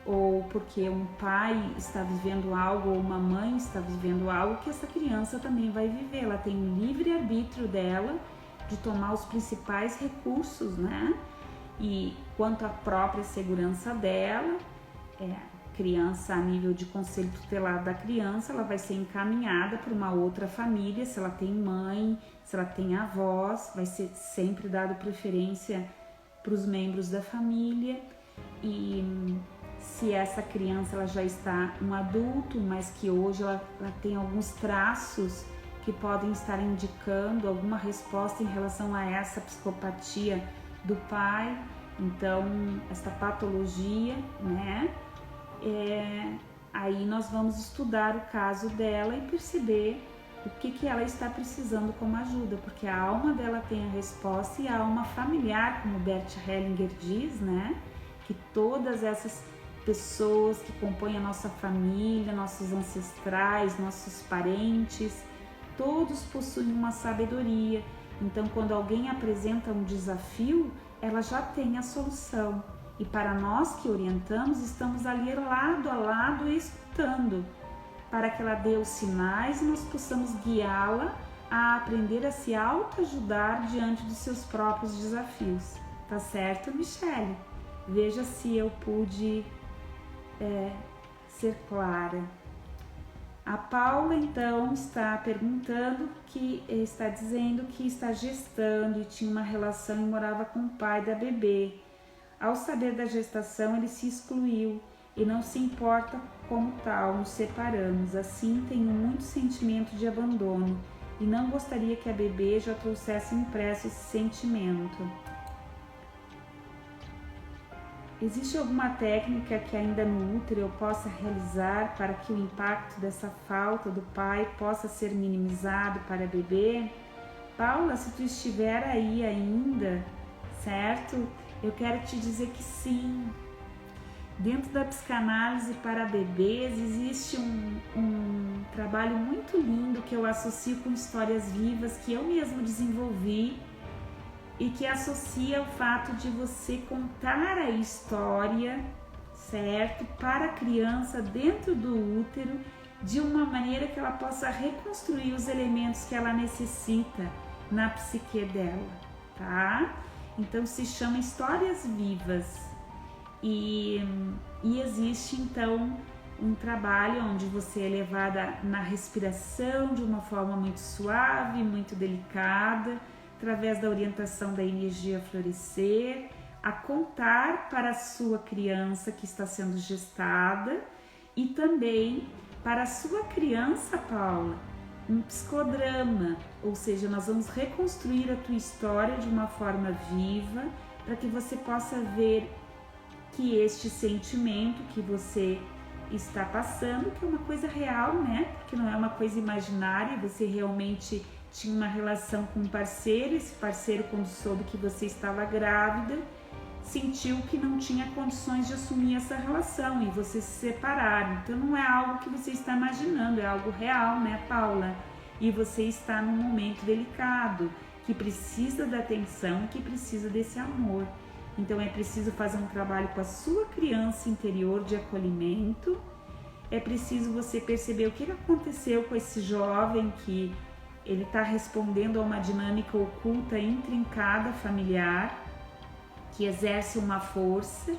ou porque um pai está vivendo algo, ou uma mãe está vivendo algo, que essa criança também vai viver. Ela tem o livre-arbítrio dela de tomar os principais recursos, né? E quanto à própria segurança dela, criança a nível de conselho tutelar da criança, ela vai ser encaminhada para uma outra família, se ela tem mãe, se ela tem avós, vai ser sempre dado preferência para os membros da família. E se essa criança ela já está um adulto, mas que hoje ela tem alguns traços que podem estar indicando alguma resposta em relação a essa psicopatia do pai, então essa patologia, né? Aí nós vamos estudar o caso dela e perceber o que ela está precisando como ajuda, porque a alma dela tem a resposta e a alma familiar, como Bert Hellinger diz, né? Que todas essas pessoas que compõem a nossa família, nossos ancestrais, nossos parentes, todos possuem uma sabedoria. Então, quando alguém apresenta um desafio, ela já tem a solução. E para nós que orientamos, estamos ali lado a lado escutando, para que ela dê os sinais e nós possamos guiá-la a aprender a se autoajudar diante dos seus próprios desafios. Tá certo, Michele? Veja se eu pude ser clara. A Paula, então, está perguntando, está dizendo que está gestando e tinha uma relação e morava com o pai da bebê. Ao saber da gestação, ele se excluiu e não se importa como tal, nos separamos. Assim, tenho muito sentimento de abandono e não gostaria que a bebê já trouxesse impresso esse sentimento. Existe alguma técnica que ainda no útero eu possa realizar para que o impacto dessa falta do pai possa ser minimizado para a bebê? Paula, se tu estiver aí ainda, certo? Eu quero te dizer que sim. Dentro da psicanálise para bebês existe um trabalho muito lindo que eu associo com histórias vivas que eu mesmo desenvolvi e que associa o fato de você contar a história, certo, para a criança dentro do útero de uma maneira que ela possa reconstruir os elementos que ela necessita na psique dela, tá? Então se chama Histórias Vivas e existe então um trabalho onde você é levada na respiração de uma forma muito suave, muito delicada, através da orientação da energia florescer, a contar para a sua criança que está sendo gestada e também para a sua criança, Paula, um psicodrama, ou seja, nós vamos reconstruir a tua história de uma forma viva para que você possa ver que este sentimento que você está passando, que é uma coisa real, né? Porque não é uma coisa imaginária, você realmente tinha uma relação com um parceiro, esse parceiro, quando soube que você estava grávida, sentiu que não tinha condições de assumir essa relação e vocês se separaram. Então não é algo que você está imaginando, é algo real, né, Paula? E você está num momento delicado, que precisa da atenção, que precisa desse amor. Então é preciso fazer um trabalho com a sua criança interior de acolhimento, é preciso você perceber o que aconteceu com esse jovem que ele está respondendo a uma dinâmica oculta, intrincada, familiar, que exerce uma força.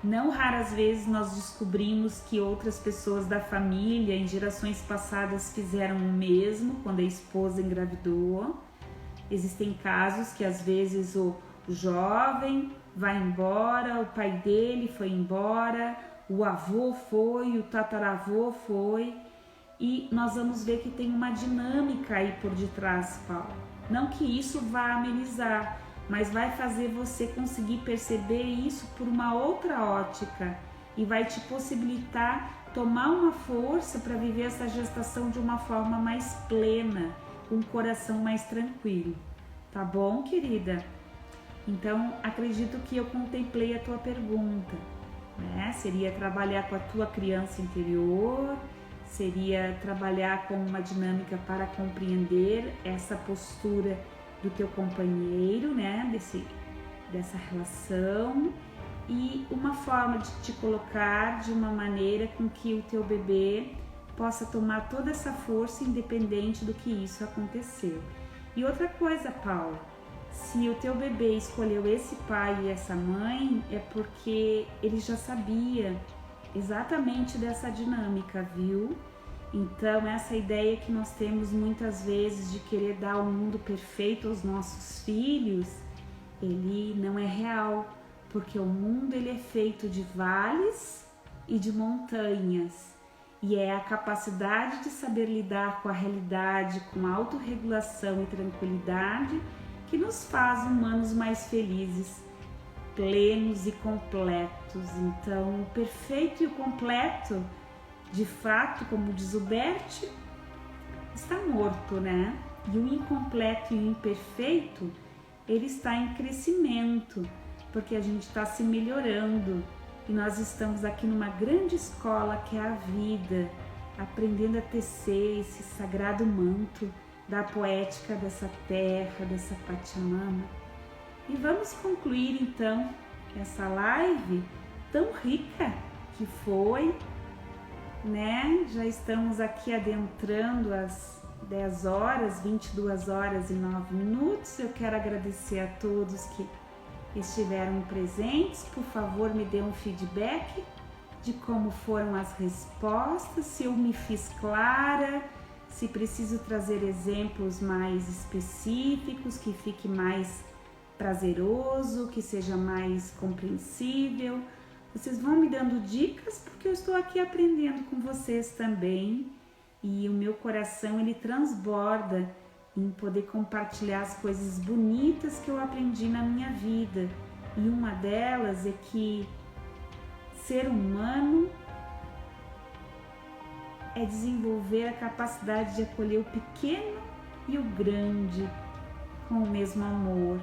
Não raras vezes nós descobrimos que outras pessoas da família, em gerações passadas, fizeram o mesmo quando a esposa engravidou. Existem casos que às vezes o jovem vai embora, o pai dele foi embora, o avô foi, o tataravô foi. E nós vamos ver que tem uma dinâmica aí por detrás, Paulo. Não que isso vá amenizar, mas vai fazer você conseguir perceber isso por uma outra ótica e vai te possibilitar tomar uma força para viver essa gestação de uma forma mais plena, um coração mais tranquilo. Tá bom, querida? Então, acredito que eu contemplei a tua pergunta, né? Seria trabalhar com a tua criança interior, seria trabalhar com uma dinâmica para compreender essa postura do teu companheiro, né? Dessa relação, e uma forma de te colocar de uma maneira com que o teu bebê possa tomar toda essa força independente do que isso aconteceu. E outra coisa, Paula, se o teu bebê escolheu esse pai e essa mãe, é porque ele já sabia exatamente dessa dinâmica, viu? Então, essa ideia que nós temos muitas vezes de querer dar um mundo perfeito aos nossos filhos, ele não é real, porque o mundo ele é feito de vales e de montanhas, e é a capacidade de saber lidar com a realidade, com autorregulação e tranquilidade que nos faz humanos mais felizes, plenos e completos. Então, o perfeito e o completo, de fato, como diz o Bert, está morto, né? E o incompleto e o imperfeito, ele está em crescimento, porque a gente está se melhorando e nós estamos aqui numa grande escola que é a vida, aprendendo a tecer esse sagrado manto da poética dessa terra, dessa Pachamama. E vamos concluir então essa live tão rica que foi, né? Já estamos aqui adentrando as 10 horas, 22 horas e 9 minutos. Eu quero agradecer a todos que estiveram presentes. Por favor, me dê um feedback de como foram as respostas, se eu me fiz clara, se preciso trazer exemplos mais específicos, que fique mais prazeroso, que seja mais compreensível. Vocês vão me dando dicas, porque eu estou aqui aprendendo com vocês também, e o meu coração ele transborda em poder compartilhar as coisas bonitas que eu aprendi na minha vida. E uma delas é que ser humano é desenvolver a capacidade de acolher o pequeno e o grande com o mesmo amor,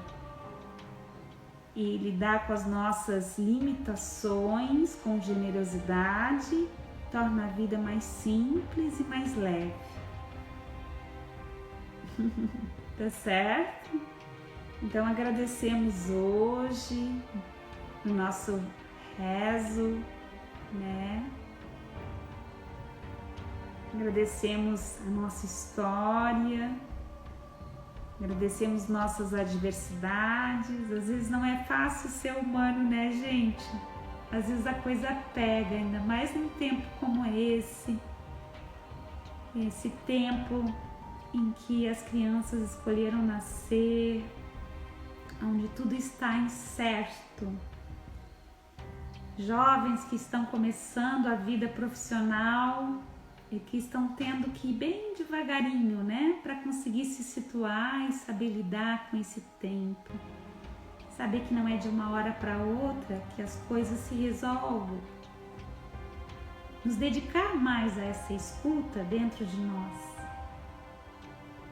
e lidar com as nossas limitações com generosidade torna a vida mais simples e mais leve. Tá certo? Então agradecemos hoje o nosso rezo, né? Agradecemos a nossa história, agradecemos nossas adversidades. Às vezes não é fácil ser humano, né, gente? Às vezes a coisa pega, ainda mais num tempo como esse tempo em que as crianças escolheram nascer, onde tudo está incerto. Jovens que estão começando a vida profissional e que estão tendo que ir bem devagarinho, né, para conseguir se situar e saber lidar com esse tempo. Saber que não é de uma hora para outra que as coisas se resolvem. Nos dedicar mais a essa escuta dentro de nós.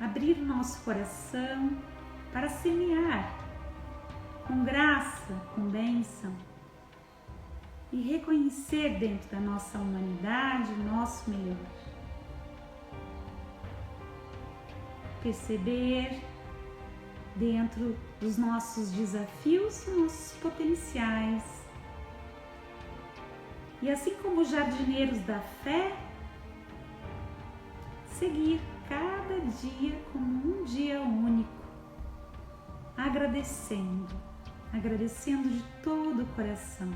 Abrir o nosso coração para semear com graça, com bênção. E reconhecer dentro da nossa humanidade o nosso melhor. Perceber dentro dos nossos desafios os nossos potenciais. E assim como os jardineiros da fé, seguir cada dia como um dia único, agradecendo de todo o coração,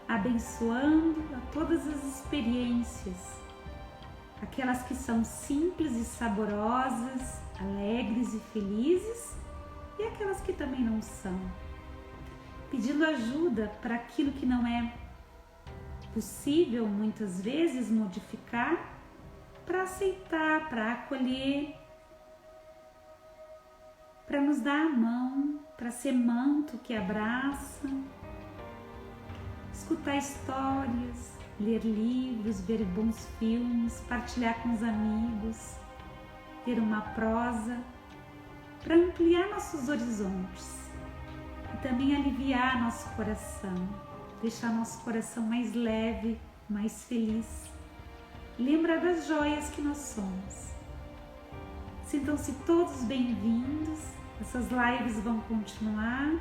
abençoando a todas as experiências, aquelas que são simples e saborosas, alegres e felizes, e aquelas que também não são, pedindo ajuda para aquilo que não é possível muitas vezes modificar, para aceitar, para acolher, para nos dar a mão, para ser manto que abraça, escutar histórias, ler livros, ver bons filmes, partilhar com os amigos, ter uma prosa para ampliar nossos horizontes e também aliviar nosso coração, deixar nosso coração mais leve, mais feliz. Lembra das joias que nós somos. Sintam-se todos bem-vindos. Essas lives vão continuar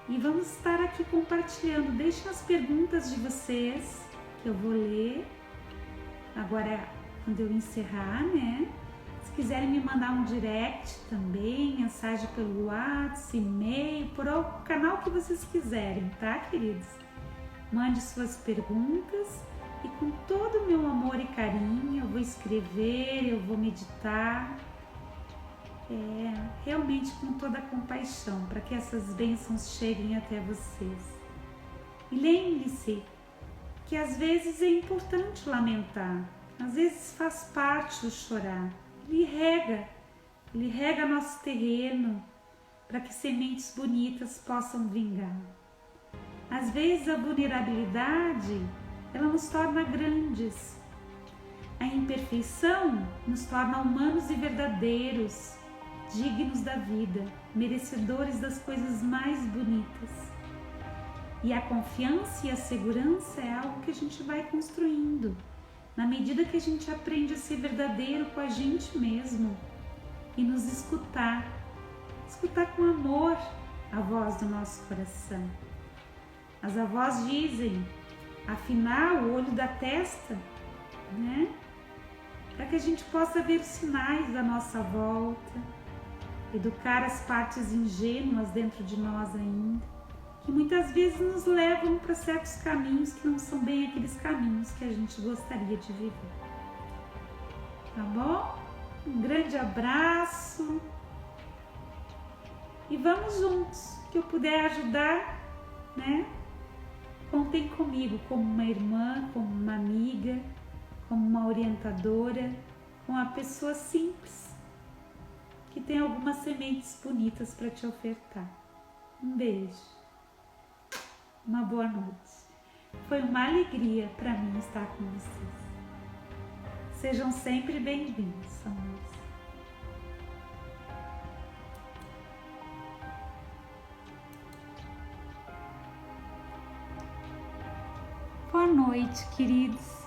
e vamos estar aqui compartilhando. Deixem as perguntas de vocês que eu vou ler agora quando eu encerrar, né? Se quiserem me mandar um direct também, mensagem pelo WhatsApp, e-mail, por o canal que vocês quiserem, tá, queridos? Mande suas perguntas e com todo o meu amor e carinho eu vou escrever, eu vou meditar, realmente com toda a compaixão, para que essas bênçãos cheguem até vocês. E lembre-se que às vezes é importante lamentar, às vezes faz parte o chorar. Ele rega nosso terreno para que sementes bonitas possam vingar. Às vezes a vulnerabilidade, ela nos torna grandes. A imperfeição nos torna humanos e verdadeiros, dignos da vida, merecedores das coisas mais bonitas. E a confiança e a segurança é algo que a gente vai construindo, na medida que a gente aprende a ser verdadeiro com a gente mesmo e nos escutar com amor a voz do nosso coração. As avós dizem, afinar o olho da testa, né? Para que a gente possa ver os sinais da nossa volta, educar as partes ingênuas dentro de nós ainda, que muitas vezes nos levam para certos caminhos que não são bem aqueles caminhos que a gente gostaria de viver. Tá bom? Um grande abraço e vamos juntos, que eu puder ajudar, né? Contem comigo como uma irmã, como uma amiga, como uma orientadora, como uma pessoa simples que tem algumas sementes bonitas para te ofertar. Um beijo. Uma boa noite. Foi uma alegria para mim estar com vocês. Sejam sempre bem-vindos, amores. Boa noite, queridos.